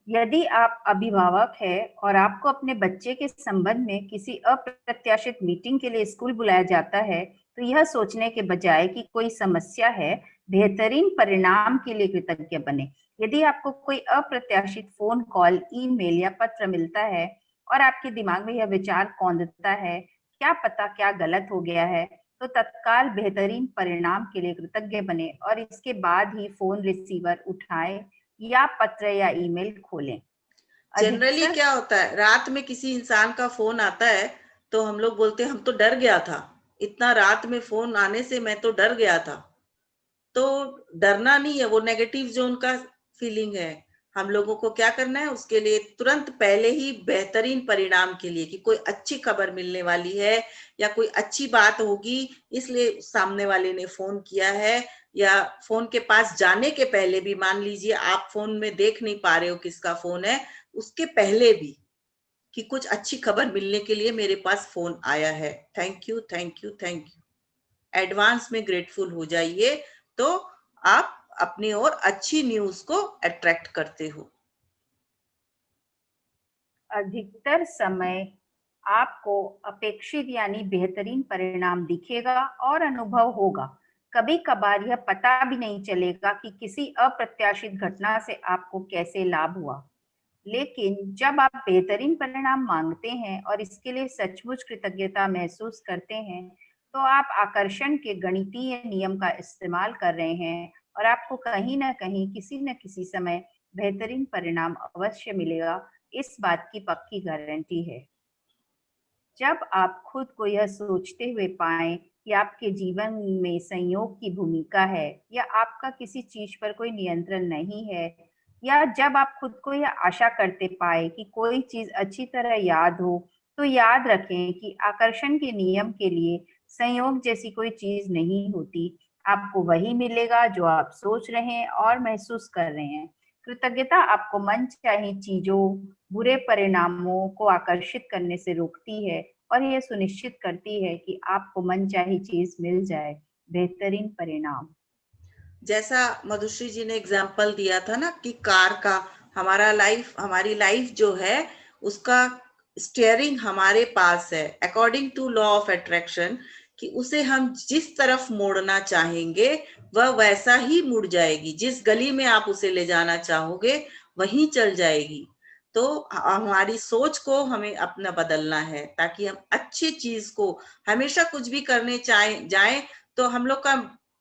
यदि आप अभिभावक हैं और आपको अपने बच्चे के संबंध में किसी अप्रत्याशित मीटिंग के लिए स्कूल बुलाया जाता है, तो यह सोचने के बजाय कि कोई समस्या है, बेहतरीन परिणाम के लिए कृतज्ञ बने। यदि आपको कोई अप्रत्याशित फोन कॉल, ईमेल या पत्र मिलता है और आपके दिमाग में यह विचार कौंधता है, क्या पता क्या गलत हो गया है, तो तत्काल बेहतरीन परिणाम के लिए कृतज्ञ बने और इसके बाद ही फोन रिसीवर उठाएं या पत्र या ईमेल खोलें। जनरली क्या होता है, रात में किसी इंसान का फोन आता है तो हम लोग बोलते हैं हम तो डर गया था, इतना रात में फोन आने से मैं तो डर गया था। तो डरना नहीं है, वो नेगेटिव जो उनका फीलिंग है। हम लोगों को क्या करना है, उसके लिए तुरंत पहले ही बेहतरीन परिणाम के लिए कि कोई अच्छी खबर मिलने वाली है या कोई अच्छी बात होगी, इसलिए सामने वाले ने फोन किया है, या फोन के पास जाने के पहले भी, मान लीजिए आप फोन में देख नहीं पा रहे हो किसका फोन है, उसके पहले भी कि कुछ अच्छी खबर मिलने के लिए मेरे पास फोन आया है, thank you thank you thank you, advance में ग्रेटफुल हो जाइए, तो आप अपनी ओर अच्छी न्यूज को अट्रैक्ट करते हो। अधिकतर समय आपको अपेक्षित यानी बेहतरीन परिणाम दिखेगा और अनुभव होगा। कभी कभार यह पता भी नहीं चलेगा कि किसी अप्रत्याशित घटना से आपको कैसे लाभ हुआ, लेकिन जब आप बेहतरीन परिणाम मांगते हैं और इसके लिए सचमुच कृतज्ञता महसूस करते हैं, तो आप आकर्षण के गणितीय नियम का इस्तेमाल कर रहे हैं और आपको कहीं ना कहीं किसी न किसी समय बेहतरीन परिणाम अवश्य मिलेगा। इस बात की पक्की गारंटी है। जब आप खुद को यह सोचते हुए पाएं कि आपके जीवन में संयोग की भूमिका है या आपका किसी चीज पर कोई नियंत्रण नहीं है, या जब आप खुद को यह आशा करते पाए कि कोई चीज अच्छी तरह याद हो, तो याद रखें कि आकर्षण के नियम के लिए संयोग जैसी कोई चीज नहीं होती। आपको वही मिलेगा जो आप सोच रहे हैं और महसूस कर रहे हैं। कृतज्ञता आपको मनचाही चीजों, बुरे परिणामों को आकर्षित करने से रोकती है और यह सुनिश्चित करती है कि आपको मनचाही चीज मिल जाए, बेहतरीन परिणाम। जैसा मधुश्री जी ने एग्जाम्पल दिया था ना कि कार का, हमारी लाइफ जो है उसका स्टीयरिंग हमारे पास है, according to law of attraction, कि उसे हम जिस तरफ मोड़ना चाहेंगे वह वैसा ही मुड़ जाएगी। जिस गली में आप उसे ले जाना चाहोगे वहीं चल जाएगी। तो हमारी सोच को हमें अपना बदलना है, ताकि हम अच्छी चीज को, हमेशा कुछ भी करने जाएं तो हम लोग का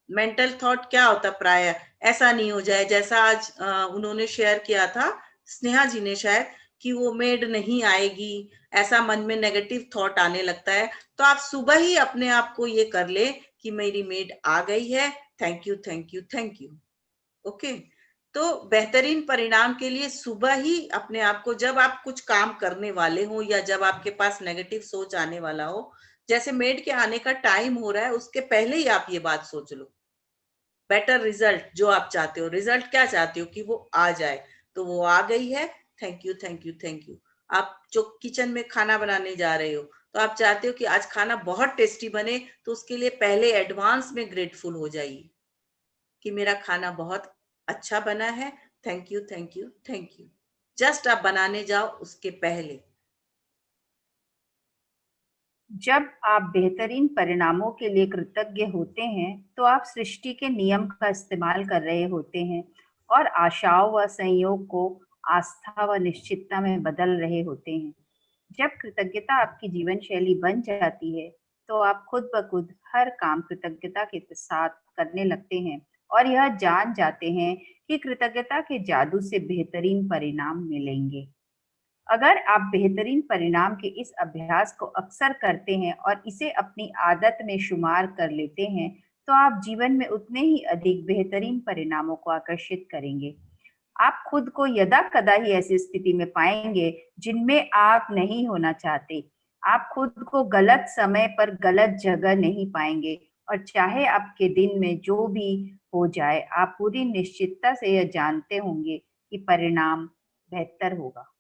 मेंटल थॉट क्या होता प्राय ऐसा नहीं हो जाए जैसा आज उन्होंने शेयर किया था, स्नेहा जी ने शायद, कि वो मेड नहीं आएगी, ऐसा मन में नेगेटिव थॉट आने लगता है। तो आप सुबह ही अपने आप को ये कर ले कि मेरी मेड आ गई है, thank you thank you thank you. Okay, तो बेहतरीन परिणाम के लिए सुबह ही अपने आप को, जब आप कुछ काम करने वाले हो या जब आपके पास नेगेटिव सोच आने वाला हो, जैसे मेड के आने का टाइम हो रहा है उसके पहले ही आप ये बात सोच लो, बेटर रिजल्ट जो आप चाहते हो, रिजल्ट क्या चाहते हो कि वो आ जाए, तो वो आ गई है, thank you thank you thank you. आप जो किचन में खाना बनाने जा रहे हो तो आप चाहते हो कि आज खाना बहुत टेस्टी बने, तो उसके लिए पहले एडवांस में ग्रेटफुल हो जाइए कि मेरा खाना बहुत अच्छा बना है, thank you thank you thank you. Just आप बनाने जाओ उसके पहले। जब आप बेहतरीन परिणामों के लिए कृतज्ञ होते हैं तो आप सृष्टि के नियम का इस्तेमाल कर रहे होते हैं और आशाओं व संयोग को आस्था व निश्चितता में बदल रहे होते हैं। जब कृतज्ञता आपकी जीवन शैली बन जाती है तो आप खुद ब खुद हर काम कृतज्ञता के साथ करने लगते हैं और यह जान जाते हैं कि कृतज्ञता के जादू से बेहतरीन परिणाम मिलेंगे। अगर आप बेहतरीन परिणाम के इस अभ्यास को अक्सर करते हैं और इसे अपनी आदत में शुमार कर लेते हैं, तो आप जीवन में उतने ही अधिक बेहतरीन परिणामों को आकर्षित करेंगे। आप खुद को यदा-कदा ही ऐसी स्थिति में पाएंगे जिनमें आप नहीं होना चाहते। आप खुद को गलत समय पर गलत जगह नहीं पाएंगे और चाहे आपके दिन में जो भी हो जाए, आप पूरी निश्चितता से यह जानते होंगे कि परिणाम बेहतर होगा।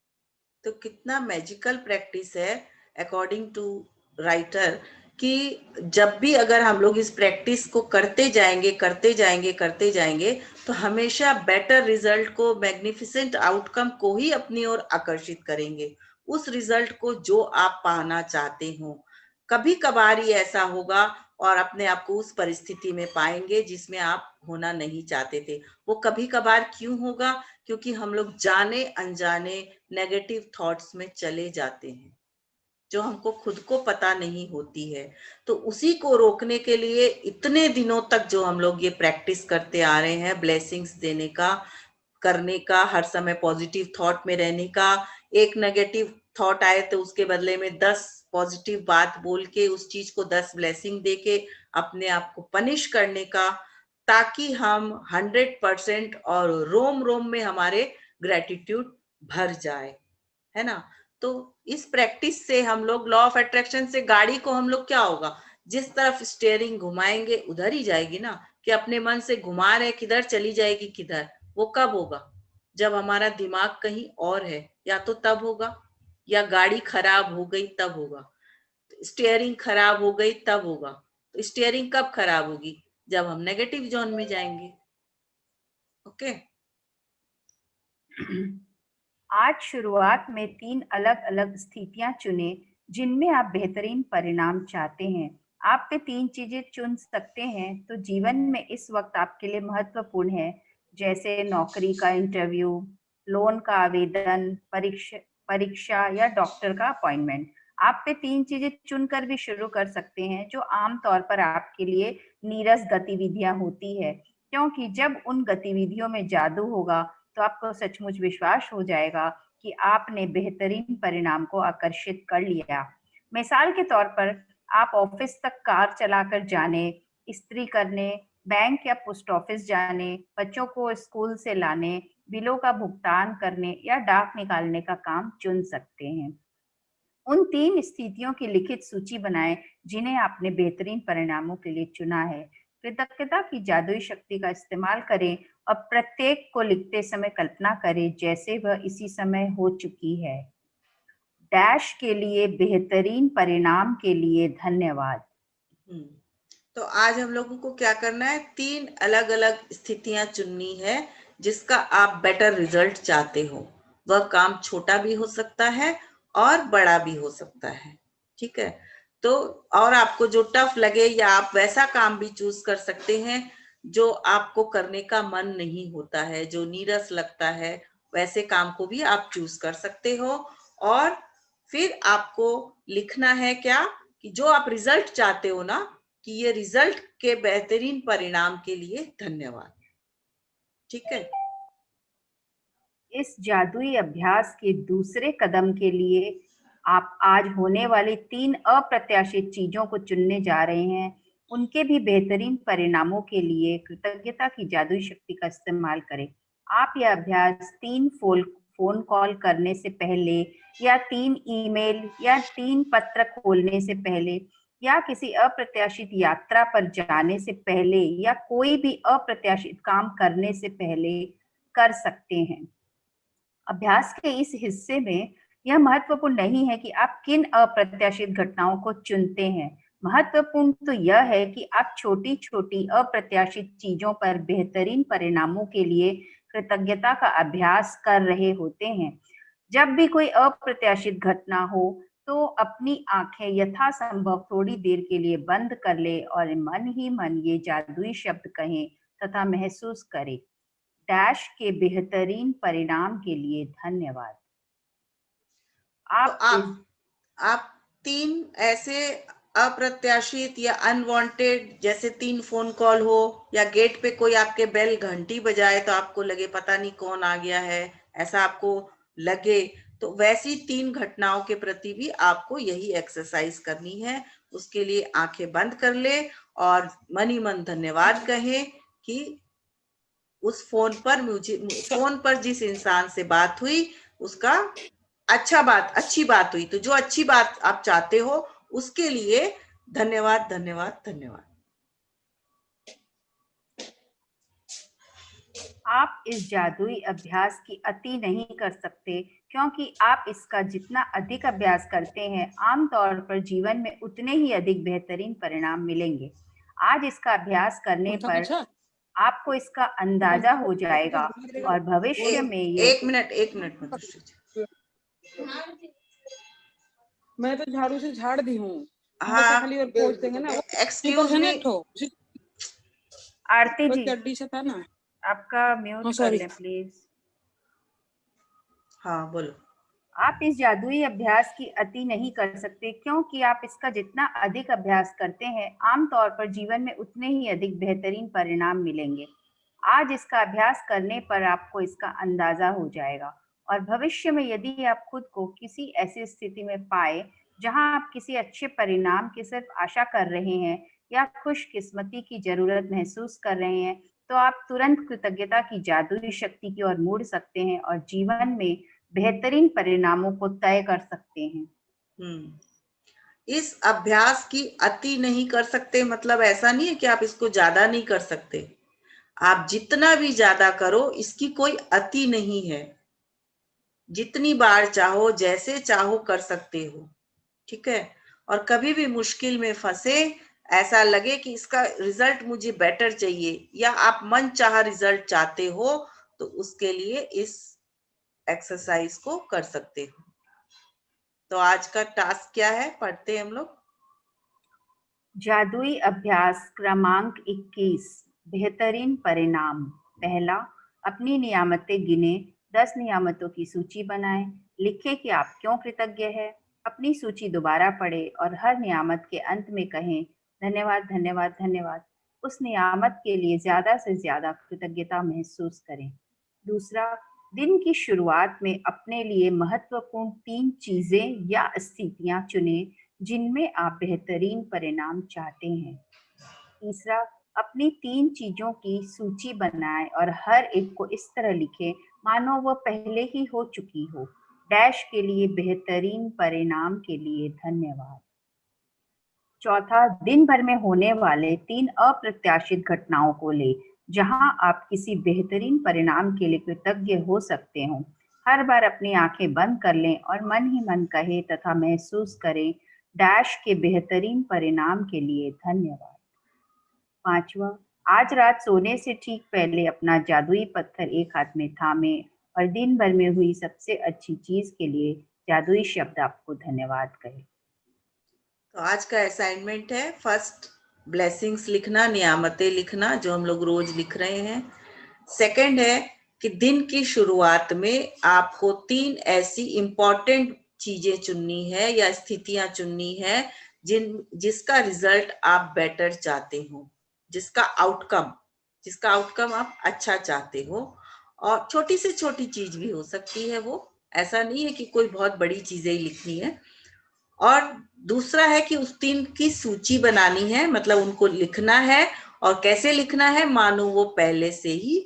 तो कितना मैजिकल प्रैक्टिस है अकॉर्डिंग टू राइटर, कि जब भी अगर हम लोग इस प्रैक्टिस को करते जाएंगे करते जाएंगे करते जाएंगे तो हमेशा बेटर रिजल्ट को, मैग्निफिसेंट आउटकम को ही अपनी ओर आकर्षित करेंगे, उस रिजल्ट को जो आप पाना चाहते हो। कभी कभार ही ऐसा होगा और अपने आप को उस परिस्थिति में पाएंगे जिसमें आप होना नहीं चाहते थे। वो कभी कभार क्यों होगा? क्योंकि हम लोग जाने अनजाने नेगेटिव थॉट्स में चले जाते हैं जो हमको खुद को पता नहीं होती है। तो उसी को रोकने के लिए इतने दिनों तक जो हम लोग ये प्रैक्टिस करते आ रहे हैं, ब्लेसिंग्स देने का, करने का, हर समय पॉजिटिव थॉट में रहने का, एक नेगेटिव थॉट आए तो उसके बदले में 10 पॉजिटिव बात बोल के उस चीज को 10 ब्लेसिंग दे के अपने आप को पनिश करने का, ताकि हम 100% और रोम रोम में हमारे ग्रेटिट्यूड भर जाए, है ना। तो इस प्रैक्टिस से हम लोग लॉ ऑफ अट्रैक्शन से, गाड़ी को हम लोग क्या होगा, जिस तरफ स्टीयरिंग घुमाएंगे उधर ही जाएगी ना, कि अपने मन से घुमा रहे किधर चली जाएगी किधर। वो कब होगा? जब हमारा दिमाग कहीं और है, या तो तब होगा, या गाड़ी खराब हो गई तब होगा, स्टीयरिंग खराब हो गई तब होगा। तो स्टीयरिंग कब खराब होगी? जब हम नेगेटिव जोन में जाएंगे। ओके। आज शुरुआत में 3 अलग-अलग स्थितियां चुनें जिनमें आप बेहतरीन परिणाम चाहते हैं। आप वे 3 चीजें चुन सकते हैं तो जीवन में इस वक्त आपके लिए महत्वपूर्ण है, जैसे नौकरी का इंटरव्यू, लोन का आवेदन, परीक्षा या डॉक्टर का अपॉइंटमेंट। आप वे 3 चीजें चुनकर भी शुरू कर सकते हैं जो आमतौर पर आपके लिए नीरस गतिविधियां होती है, क्योंकि जब उन गतिविधियों में जादू होगा तो आपको सचमुच विश्वास हो जाएगा कि आपने बेहतरीन परिणाम को आकर्षित कर लिया। मिसाल के तौर पर आप ऑफिस तक कार चलाकर जाने, इस्त्री करने, बैंक या पोस्ट ऑफिस जाने, बच्चों को स्कूल से लाने, बिलों का भुगतान करने या डाक निकालने का काम चुन सकते हैं। उन 3 स्थितियों की लिखित सूची बनाएं जिन्हें आपने बेहतरीन परिणामों के लिए चुना है। कृतज्ञता की जादुई शक्ति का इस्तेमाल करें और प्रत्येक को लिखते समय कल्पना करें जैसे वह इसी समय हो चुकी है। डैश के लिए बेहतरीन परिणाम के लिए धन्यवाद। तो आज हम लोगों को क्या करना है? 3 अलग अलग स्थितियां चुननी है जिसका आप बेटर रिजल्ट चाहते हो। वह काम छोटा भी हो सकता है और बड़ा भी हो सकता है, ठीक है। तो और आपको जो टफ लगे, या आप वैसा काम भी चूज कर सकते हैं जो आपको करने का मन नहीं होता है, जो नीरस लगता है, वैसे काम को भी आप चूज कर सकते हो। और फिर आपको लिखना है क्या, कि जो आप रिजल्ट चाहते हो ना, कि ये रिजल्ट के बेहतरीन परिणाम के लिए धन्यवाद। ठीक है। इस जादुई अभ्यास के दूसरे कदम के लिए आप आज होने वाली 3 अप्रत्याशित चीजों को चुनने जा रहे हैं। उनके भी बेहतरीन परिणामों के लिए कृतज्ञता की जादुई शक्ति का इस्तेमाल करें। आप यह अभ्यास 3 फोन कॉल करने से पहले, या 3 ईमेल या 3 पत्र खोलने से पहले, या किसी अप्रत्याशित यात्रा पर जाने से पहले, या कोई भी अप्रत्याशित काम करने से पहले कर सकते हैं। अभ्यास के इस हिस्से में यह महत्वपूर्ण नहीं है कि आप किन अप्रत्याशित घटनाओं को चुनते हैं। महत्वपूर्ण तो यह है कि आप छोटी छोटी अप्रत्याशित चीजों पर बेहतरीन परिणामों के लिए कृतज्ञता का अभ्यास कर रहे होते हैं। जब भी कोई अप्रत्याशित घटना हो तो अपनी आंखें यथासंभव थोड़ी देर के लिए बंद कर ले और मन ही मन ये जादुई शब्द कहें तथा महसूस करें, डैश के बेहतरीन परिणाम के लिए धन्यवाद। आप 3 ऐसे अप्रत्याशित या अनवांटेड, जैसे 3 फोन कॉल हो, या गेट पे कोई आपके बेल घंटी बजाए तो आपको लगे पता नहीं कौन आ गया है, ऐसा आपको लगे, तो वैसी 3 घटनाओं के प्रति भी आपको यही एक्सरसाइज करनी है। उसके लिए आंखें बंद कर ले और मन ही मन धन्यवाद कहें कि उस फोन पर जिस इंसान से बात हुई उसका अच्छी बात हुई, तो जो अच्छी बात आप चाहते हो उसके लिए धन्यवाद धन्यवाद धन्यवाद। आप इस जादुई अभ्यास की अति नहीं कर सकते, क्योंकि आप इसका जितना अधिक अभ्यास करते हैं आमतौर पर जीवन में उतने ही अधिक बेहतरीन परिणाम मिलेंगे। आज इसका अभ्यास करने पर आपको इसका अंदाजा हो जाएगा और भविष्य में ये एक मिनट मैं तो झाड़ू से झाड़ दी हूँ। हाँ, खाली और पोंछ देंगे ना। एक्सक्यूज मी आरती जी, गड्डी से था ना, आपका म्यूट कर लें प्लीज। हाँ बोलो। आप इस जादुई अभ्यास की अति नहीं कर सकते, क्योंकि आप इसका जितना अधिक अभ्यास करते हैं आमतौर पर जीवन में उतने ही अधिक बेहतरीन परिणाम मिलेंगे। आज इसका अभ्यास करने पर आपको इसका अंदाजा हो जाएगा और भविष्य में यदि आप खुद को किसी ऐसी स्थिति में पाए जहां आप किसी अच्छे परिणाम की सिर्फ आशा कर रहे हैं या खुशकिस्मती की जरूरत महसूस कर रहे हैं, तो आप तुरंत कृतज्ञता की जादुई शक्ति की ओर मुड़ सकते हैं और जीवन में बेहतरीन परिणामों को तय कर सकते हैं। इस अभ्यास की अति नहीं कर सकते मतलब ऐसा नहीं है कि आप इसको ज्यादा नहीं कर सकते। आप जितना भी ज्यादा करो, इसकी कोई अति नहीं है। जितनी बार चाहो, जैसे चाहो कर सकते हो। ठीक है। और कभी भी मुश्किल में फंसे, ऐसा लगे कि इसका रिजल्ट मुझे बेटर चाहिए, या आप मन चाह रिजल्ट चाहते हो, तो उसके लिए इस एक्सरसाइज को कर सकते हो। तो आज का टास्क क्या है, पढ़ते हैं हम लोग। जादुई अभ्यास क्रमांक 21, बेहतरीन परिणाम। पहला, अपनी नियामतें गिने, 10 नियामतों की सूची बनाएं। लिखें कि आप क्यों कृतज्ञ हैं। अपनी सूची दोबारा पढ़ें और हर नियामत के अंत में कहें धन्यवाद धन्यवाद धन्यवाद। उस नियामत के लिए ज्यादा से ज्यादा कृतज्ञता महसूस करें। दूसरा, दिन की शुरुआत में अपने लिए महत्वपूर्ण 3 चीजें या स्थितियां चुनें जिनमें आप बेहतरीन परिणाम चाहते हैं। तीसरा, अपनी 3 चीजों की सूची बनाएं और हर एक को इस तरह लिखें मानो वह पहले ही हो चुकी हो। डैश के लिए बेहतरीन परिणाम के लिए धन्यवाद। चौथा, दिन भर में होने वाले 3 अप्रत्याशित घटनाओं को ले जहां आप किसी बेहतरीन परिणाम के लिए कृतज्ञ हो सकते हो। हर बार अपनी आंखें बंद कर लें और मन ही मन कहें तथा महसूस करें डैश के बेहतरीन परिणाम के लिए धन्यवाद। पांचवा, आज रात सोने से ठीक पहले अपना जादुई पत्थर एक हाथ में थामे और दिन भर में हुई सबसे अच्छी चीज के लिए जादुई शब्द आपको धन्यवाद कहे। तो आज का असाइनमेंट है, फर्स्ट ब्लेसिंग्स लिखना, नियामतें लिखना, जो हम लोग रोज लिख रहे हैं। सेकंड है कि दिन की शुरुआत में आपको 3 ऐसी इंपॉर्टेंट चीजें चुननी है या स्थितियां चुननी है जिसका रिजल्ट आप बेटर चाहते हो, जिसका आउटकम आप अच्छा चाहते हो। और छोटी से छोटी चीज भी हो सकती है, वो ऐसा नहीं है कि कोई बहुत बड़ी चीजें ही लिखनी है। और दूसरा है कि उस 3 की सूची बनानी है, मतलब उनको लिखना है। और कैसे लिखना है, मानो वो पहले से ही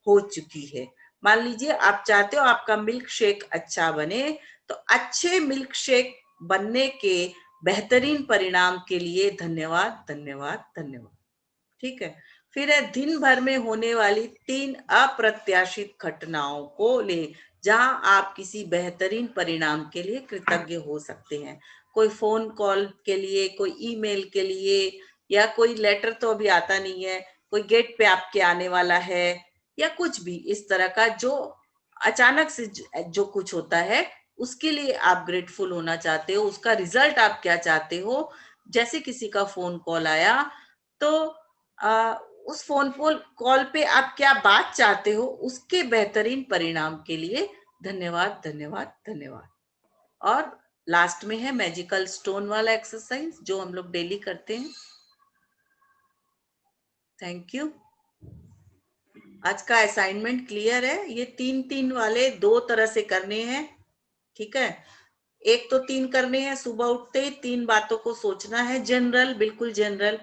हो चुकी है। मान लीजिए आप चाहते हो आपका मिल्क शेक अच्छा बने, तो अच्छे मिल्क शेक बनने के बेहतरीन परिणाम के लिए धन्यवाद, धन्यवाद, धन्यवाद। ठीक है। फिर है दिन भर में होने वाली 3 अप्रत्याशित घटनाओं को ले, जहां आप किसी बेहतरीन परिणाम के लिए कृतज्ञ हो सकते हैं। कोई फोन कॉल के लिए, कोई ईमेल के लिए, या कोई लेटर तो अभी आता नहीं है, कोई गेट पे आपके आने वाला है, या कुछ भी इस तरह का जो अचानक से जो कुछ होता है, उसके लिए आप ग्रेटफुल होना चाहते हो, उसका रिजल्ट आप क्या चाहते हो। जैसे किसी का फोन कॉल आया, तो उस फोन कॉल पे आप क्या बात चाहते हो, उसके बेहतरीन परिणाम के लिए धन्यवाद, धन्यवाद, धन्यवाद। और लास्ट में है मैजिकल स्टोन वाला एक्सरसाइज, जो हम लोग डेली करते हैं। Thank you. आज का असाइनमेंट क्लियर है। ये 3-3 वाले 2 तरह से करने हैं, ठीक है। एक तो 3 करने हैं, सुबह उठते ही 3 बातों को सोचना है, जनरल, बिल्कुल जनरल।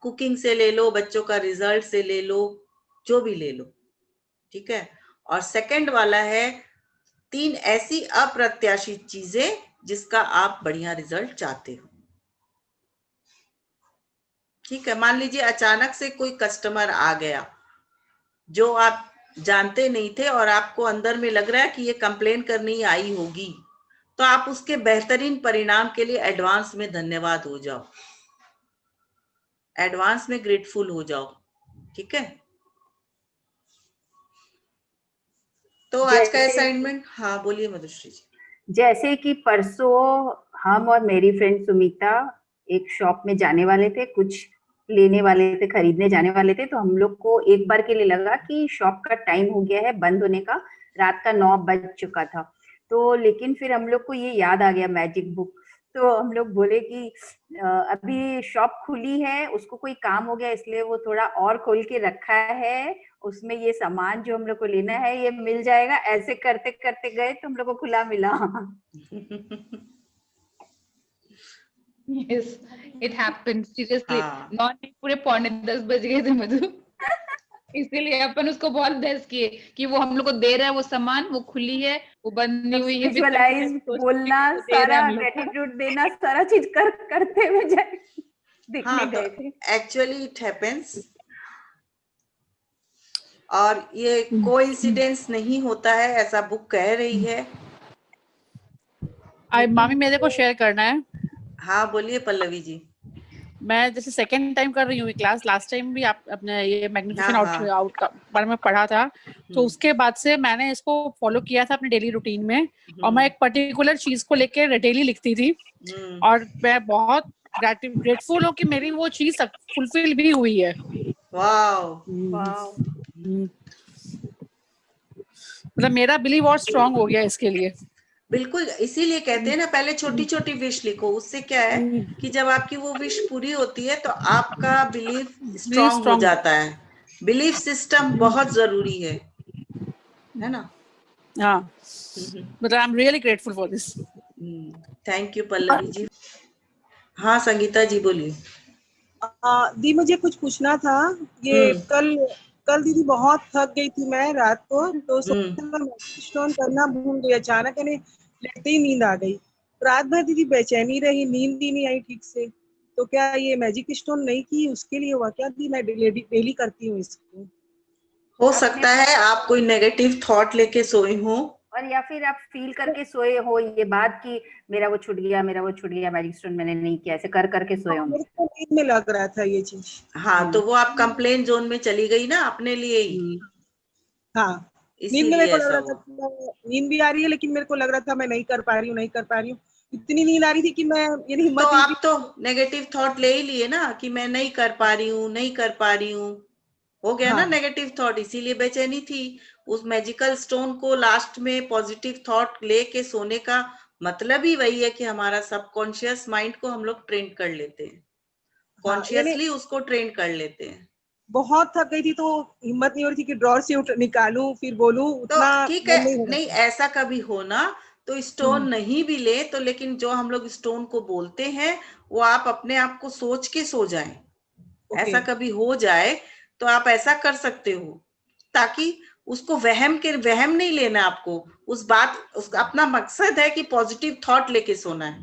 कुकिंग से ले लो, बच्चों का रिजल्ट से ले लो, जो भी ले लो, ठीक है। और सेकंड वाला है 3 ऐसी अप्रत्याशित चीजें जिसका आप बढ़िया रिजल्ट चाहते हो, ठीक है। मान लीजिए अचानक से कोई कस्टमर आ गया जो आप जानते नहीं थे, और आपको अंदर में लग रहा है कि ये कंप्लेन करने ही आई होगी, तो आप उसके बेहतरीन परिणाम के लिए एडवांस में धन्यवाद हो जाओ, एडवांस में ग्रेटफुल हो जाओ, ठीक है। तो आज का असाइनमेंट, हाँ बोलिए मधुश्री जी। जैसे कि परसों हम और मेरी फ्रेंड सुमिता एक शॉप में जाने वाले थे, कुछ लेने वाले थे, खरीदने जाने वाले थे। तो हम लोग को एक बार के लिए लगा कि शॉप का टाइम हो गया है बंद होने का, रात का 9 बज चुका था। तो लेकिन फिर हम लोग को ये याद आ गया मैजिक बुक। तो हम लोग बोले कि अभी शॉप खुली है, उसको कोई काम हो गया इसलिए वो थोड़ा और खोल के रखा है, उसमें ये सामान जो हम लोग को लेना है ये मिल जाएगा। ऐसे करते करते गए तो हम लोग को खुला मिला। Yes, it happened seriously. Non पूरे 9:45 बज गए थे मधु। इसीलिए अपन उसको बहुत बहस किए कि वो हम लोग को दे रहा है वो सामान, वो खुली है, वो बंद नहीं हुई है। विजुअलाइज बोलना, सारा ग्रेटिट्यूड देना, सारा चीज करते हुए जाए दिखने गए थे। एक्चुअली इट हैपेंस, और ये कोइंसिडेंस नहीं होता है, ऐसा बुक कह रही है। मामी मेरे को शेयर करना है। हाँ बोलिए पल्लवी जी। मैं जैसे सेकंड टाइम कर रही हूँ क्लास, लास्ट टाइम भी आप अपने ये मैग्निफिकेंट आउट का बारे में पढ़ा था, तो उसके बाद से मैंने इसको फॉलो किया था अपने डेली रूटीन में। और मैं एक पर्टिकुलर चीज को लेकर डेली लिखती थी, और मैं बहुत ग्रेटफुल हूँ कि मेरी वो चीज फुलफिल भी हुई है। मतलब मेरा बिलीव और स्ट्रांग हो गया इसके लिए। बिल्कुल, इसीलिए कहते हैं ना, पहले छोटी छोटी विश लिखो। उससे क्या है कि जब आपकी वो विश पूरी होती है तो आपका बिलीफ स्ट्रांग हो जाता है। बिलीफ सिस्टम बहुत जरूरी है ना। हाँ, मतलब I am really grateful for this. Thank you Pallavi ji. हाँ संगीता जी बोलिए। दी मुझे कुछ पूछना था। ये कल दीदी बहुत थक गई थी मैं रात को, तो स्टोन करना भूल गई। अचानक लेते ही नींद आ गई। रात भर दीदी बेचैनी रही, नींद ही नहीं आई ठीक से। तो क्या ये मैजिक स्टोन नहीं की उसके लिए हुआ क्या दी? मैं डेली करती हूँ इसको। हो सकता है आप कोई नेगेटिव थॉट लेके सोई हो, और या फिर आप फील करके सोए हो ये बात कि मेरा वो छूट गया, मेरा वो छूट गया, मैजिक स्टोन मैंने नहीं किया, ऐसे कर करके सोए हो। मेरे को नींद में लग रहा था ये चीज। हाँ तो वो आप कंप्लेन जोन में चली गई ना अपने लिए ही। हाँ नींद में मेरे को लग रहा था, नींद भी आ रही है लेकिन मेरे को लग रहा था मैं नहीं कर पा रही हूँ। इतनी नींद आ रही थी कि मैं यानी हिम्मत तो नहीं आप तो नेगेटिव थॉट ले ही लिए ना कि मैं नहीं कर पा रही हूँ, नहीं कर पा रही हूँ, हो गया ना हाँ नेगेटिव थॉट, इसीलिए बेचैनी थी। उस मैजिकल स्टोन को लास्ट में पॉजिटिव थॉट लेके सोने का मतलब ही वही है कि हमारा सबकॉन्शियस माइंड को हम लोग ट्रेन कर लेते हैं, हाँ यानी कॉन्शियसली उसको ट्रेन कर लेते हैं। बहुत थक गई थी तो हिम्मत नहीं हो रही थी कि ड्रॉर से निकालूं फिर बोलूं, तो उतना ठीक मन है, नहीं हो रहा नहीं था। ऐसा कभी हो ना तो स्टोन नहीं भी ले तो, लेकिन जो हम लोग स्टोन को बोलते हैं वो आप अपने आप को सोच के सो जाएं। ओके ऐसा कभी हो जाए तो आप ऐसा कर सकते हो, ताकि उसको वहम नहीं लेना आपको, अपना मकसद है कि पॉजिटिव थॉट लेके सोना है।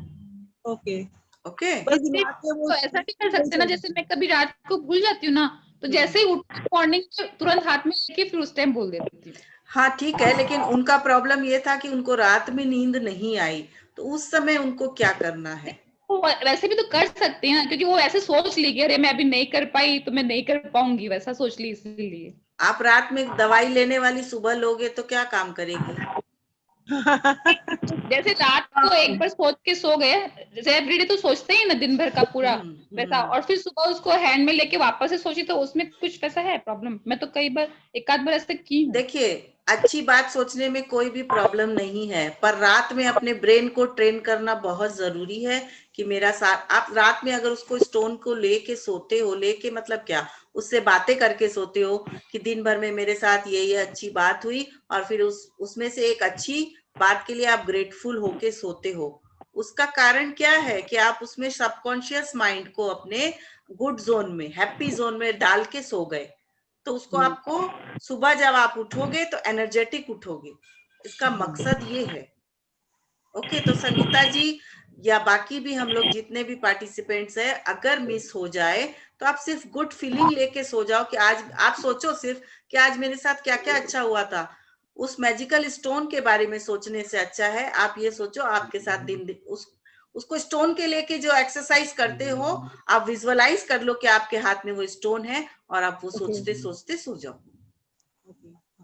ओके ओके बस इसलिए दिमाग में वो तो ऐसा भी कर वही सकते हैं ना, चल जैसे मैं कभी रात को भूल जाती हूँ ना, तो जैसे ही उठ मॉर्निंग तुरंत हाथ में लेके फिर उस टाइम बोल देती हूँ। हाँ ठीक है, लेकिन उनका प्रॉब्लम ये था कि उनको रात में नींद नहीं आई, तो उस समय उनको क्या करना है? वो वैसे भी तो कर सकते हैं ना, क्योंकि वो ऐसे सोच ली कि अरे मैं अभी नहीं कर पाई तो मैं नहीं कर पाऊंगी, वैसा सोच ली इसीलिए। आप रात में दवाई लेने वाली सुबह लोगे तो क्या काम करेगी? जैसे रात को एक बार सोच के सो गए, जैसे एवरीडे तो सोचते ही ना दिन भर का पूरा वैसा, और फिर सुबह उसको हैंड में लेके वापस से सोची, तो उसमें कुछ वैसा है प्रॉब्लम? मैं तो कई बार एक आध बार ऐसे की हूँ। देखिए, अच्छी बात सोचने में कोई भी प्रॉब्लम नहीं है, पर रात में अपने ब्रेन को ट्रेन करना बहुत जरूरी है कि मेरा साथ, आप रात में अगर उसको स्टोन को लेके सोते हो, लेके मतलब क्या, उससे बातें करके सोते हो कि दिन भर में मेरे साथ ये अच्छी बात हुई, और फिर उसमें से एक अच्छी बात के लिए आप ग्रेटफुल होके सोते हो। उसका कारण क्या है कि आप उसमें सबकॉन्शियस माइंड को अपने गुड जोन में, हैप्पी जोन में डाल के सो गए, तो उसको आपको सुबह जब आप उठोगे तो एनर्जेटिक उठोगे, इसका मकसद ये है। ओके, तो संगीता जी या बाकी भी हम लोग जितने भी पार्टिसिपेंट्स हैं, अगर मिस हो जाए तो आप सिर्फ गुड फीलिंग लेके सो जाओ कि आज आप सोचो सिर्फ कि आज मेरे साथ क्या क्या अच्छा हुआ था। उस मैजिकल स्टोन के बारे में सोचने से अच्छा है आप ये सोचो आपके साथ उसको स्टोन के लेके जो एक्सरसाइज करते हो, आप विजुअलाइज कर लो कि आपके हाथ में वो स्टोन है और आप वो सोचते सोचते सो जाओ।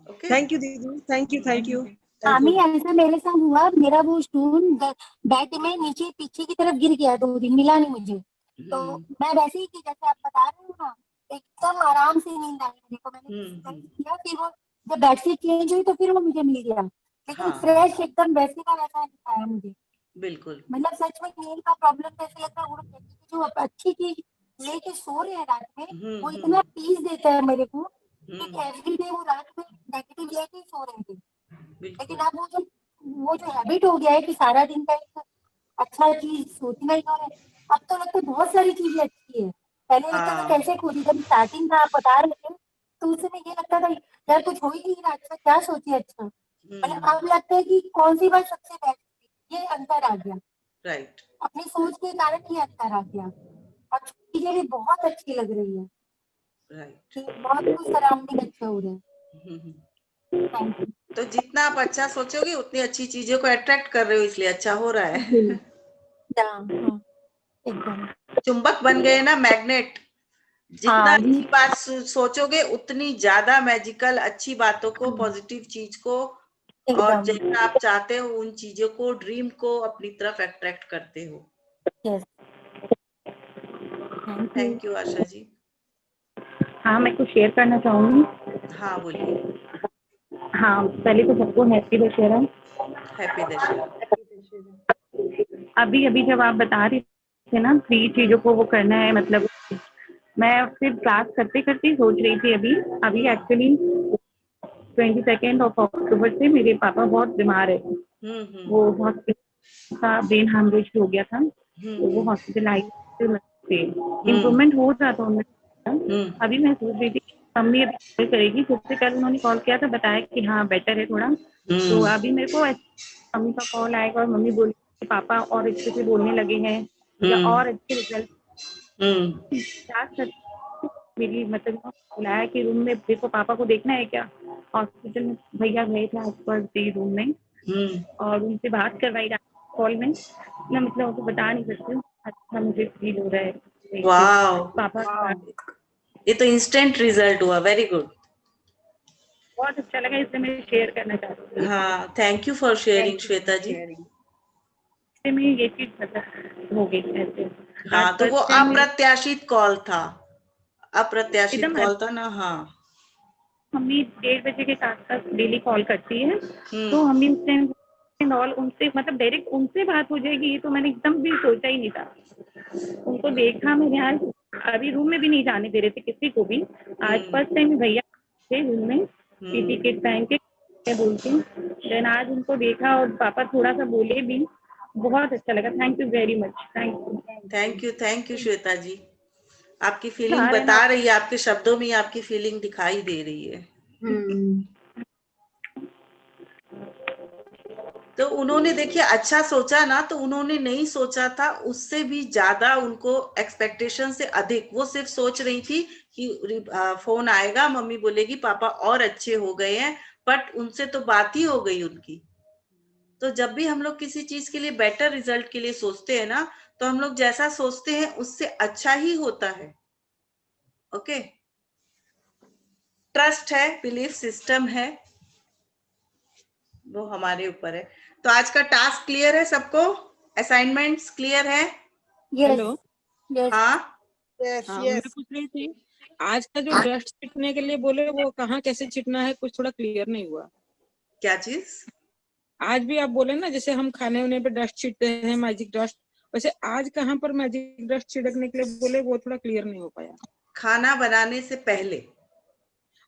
ओके, थैंक यू दीदी, थैंक यू थैंक यू। मामी ऐसा मेरे साथ हुआ, मेरा वो स्टोन बेड में नीचे पीछे की तरफ गिर गया, 2 दिन मिला नहीं मुझे। तो मैं वैसे ही थी जैसे आप बता रहे हो ना, एकदम आराम से नींद आई मेरे को। मैंने किया, फिर वो जब बेडशीट चेंज हुई तो फिर वो मुझे मिल गया, लेकिन फ्रेश एकदम वैसे का वैसा आया मुझे। बिल्कुल, मतलब सच में नींद का प्रॉब्लम जैसे लग रहा है, जो अच्छी चीज लेके सो रहे हैं रात में, वो इतना पीस देता है मेरे को कि एवरीडे वो रात में नेगेटिव लेके सो रहे थे। लेकिन अब वो जो हैबिट हो गया है कि सारा दिन का एक अच्छा चीज सोचना ही है, अब तो लगता है बहुत सारी चीजें अच्छी है। पहले लगता था कैसे खोजी, जब स्टार्टिंग था आप बता रहे थे तो उस समय ये लगता था यार कुछ हो ही नहीं रहा, अच्छा क्या सोचे अच्छा। मतलब अब लगता है कि कौन सी बात सबसे बेस्ट थी, ये अंतर आ गया। राइट, अपनी सोच के कारण ये अंतर आ गया, और चीजें भी बहुत अच्छी लग रही है, राइट। बहुत कुछ सराउंडिंग अच्छे हो रहे हैं। Thank you. तो जितना आप अच्छा सोचोगे उतनी अच्छी चीजों को अट्रैक्ट कर रहे हो, इसलिए अच्छा हो रहा है। हाँ, एकदम चुंबक बन गए ना, मैग्नेट। जितना हाँ अच्छी बात सोचोगे उतनी ज्यादा मैजिकल अच्छी बातों को, पॉजिटिव चीज को, और जैसा आप चाहते हो उन चीजों को, ड्रीम को अपनी तरफ अट्रैक्ट करते हो। Yes, thank you Asha ji. हाँ, मैं कुछ शेयर करना चाहूंगी। हाँ बोलिए। हाँ, पहले तो सबको हैप्पी दशहरा। हैप्पी दशहरा। अभी जब आप बता रही थे ना 3 चीजों को वो करना है, मतलब मैं सिर्फ क्लास करते करते सोच रही थी। अभी एक्चुअली 22 अक्टूबर से मेरे पापा बहुत बीमार है। वो हॉस्पिटल का ब्रेन हेमरेज हो गया था, तो वो हॉस्पिटलाइज थे। इम्प्रूवमेंट हो रहा था उनमें। अभी मैं सोच रही थी मम्मी अभी कॉल करेगी, सबसे कल उन्होंने कॉल किया था, बताया कि हाँ बेटर है थोड़ा। तो अभी मेरे को मम्मी का कॉल आएगा और मम्मी बोली कि पापा और अच्छे से बोलने लगे हैं या और अच्छे रिजल्ट। मेरी मतलब बुलाया कि रूम में देखो पापा को देखना है क्या। हॉस्पिटल में भैया गए थे आसपास रूम में और उनसे बात करवाई कॉल में। मैं मतलब उनको बता नहीं सकती हूँ, अच्छा मुझे फील हो रहा है। वाह, पापा ये तो इंस्टेंट रिजल्ट हुआ, वेरी गुड। बहुत अच्छा लगा, इसलिए मैं शेयर करना चाहती हूँ। हाँ, thank you for sharing Shweta ji. में ये चीज मतलब हो गई ऐसे। हाँ, आज तो वो first time अप्रत्याशित कॉल था, अप्रत्याशित एकदम कॉल था ना। हाँ, मम्मी 1:30 बजे के आसपास डेली कॉल करती है, तो हम्म मम्मी उस टाइम और उनसे मतलब डायरेक्ट उनसे बात हो जाएगी, ये तो मैंने एकदम भी सोचा ही नहीं था। उनको देखा मैंने आज, अभी रूम में भी नहीं जाने दे रहे थे किसी को भी। आज फर्स्ट टाइम भैया थे रूम में पीटी किट पहन के मैं बोलती हूँ, देन आज उनको देखा और पापा थोड़ा सा बोले भी, बहुत अच्छा लगा। Thank you very much. Thank you Shweta ji, आपकी फीलिंग सारे बता रही है, आपके शब्दों में आपकी फीलिंग दिखाई दे रही है। तो उन्होंने देखिए अच्छा सोचा ना, तो उन्होंने नहीं सोचा था, उससे भी ज्यादा उनको एक्सपेक्टेशन से अधिक, वो सिर्फ सोच रही थी कि फोन आएगा, मम्मी बोलेगी पापा और अच्छे हो गए हैं, बट उनसे तो बात ही हो गई उनकी। तो जब भी हम लोग किसी चीज के लिए बेटर रिजल्ट के लिए सोचते हैं ना, तो हम लोग जैसा सोचते हैं उससे अच्छा ही होता है। ओके, ट्रस्ट है, बिलीफ सिस्टम है, वो हमारे ऊपर है। तो आज का टास्क क्लियर है सबको? असाइनमेंट्स क्लियर है? हेलो हाँ यस हाँ, मैं यस। पूछ रही थी, आज का जो डस्ट छिटने के लिए बोले वो कहाँ कैसे छिटना है, कुछ थोड़ा क्लियर नहीं हुआ। क्या चीज? आज भी आप बोले ना, जैसे हम खाने वाने पे डस्ट छिटते हैं मैजिक डस्ट, वैसे आज कहाँ पर मैजिक डस्ट छिड़कने के लिए बोले, वो थोड़ा क्लियर नहीं हो पाया। खाना बनाने से पहले।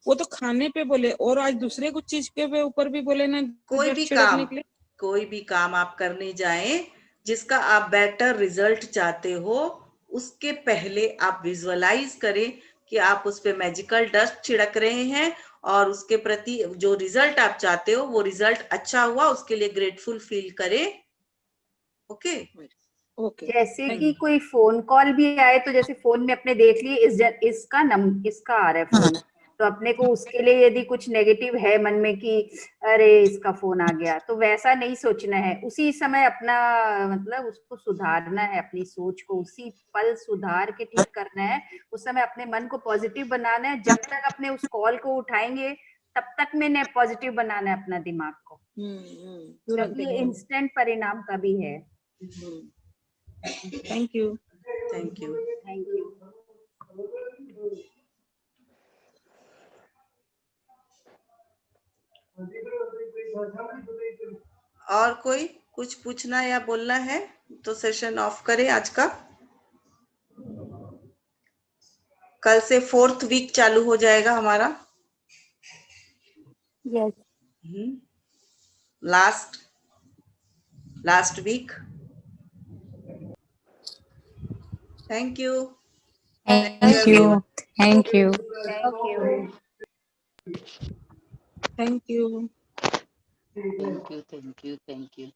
वो तो खाने पे बोले, और आज दूसरे कुछ चीज के ऊपर भी बोले ना कोई भी डस्ट छिड़कने के लिए। कोई भी काम आप करने जाएं जिसका आप बेटर रिजल्ट चाहते हो, उसके पहले आप विजुअलाइज करें कि आप उस पे मैजिकल डस्ट छिड़क रहे हैं, और उसके प्रति जो रिजल्ट आप चाहते हो वो रिजल्ट अच्छा हुआ, उसके लिए ग्रेटफुल फील करें। ओके जैसे कि कोई फोन कॉल भी आए, तो जैसे फोन में अपने देख लिए इसका आ रहा है फोन, तो अपने को उसके लिए यदि कुछ नेगेटिव है मन में कि अरे इसका फोन आ गया, तो वैसा नहीं सोचना है। उसी समय अपना मतलब उसको सुधारना है, अपनी सोच को उसी पल सुधार के ठीक करना है। उस समय अपने मन को पॉजिटिव बनाना है। जब तक अपने उस कॉल को उठाएंगे तब तक मैंने पॉजिटिव बनाना है अपना दिमाग को, क्योंकि ये इंस्टेंट परिणाम का भी है। Thank you. Thank you. Thank you. और कोई कुछ पूछना या बोलना है तो सेशन ऑफ करें आज का। कल से 4th वीक चालू हो जाएगा हमारा। Yes last week. Thank you. Thank you. Thank you. Thank you. Thank you. Thank you.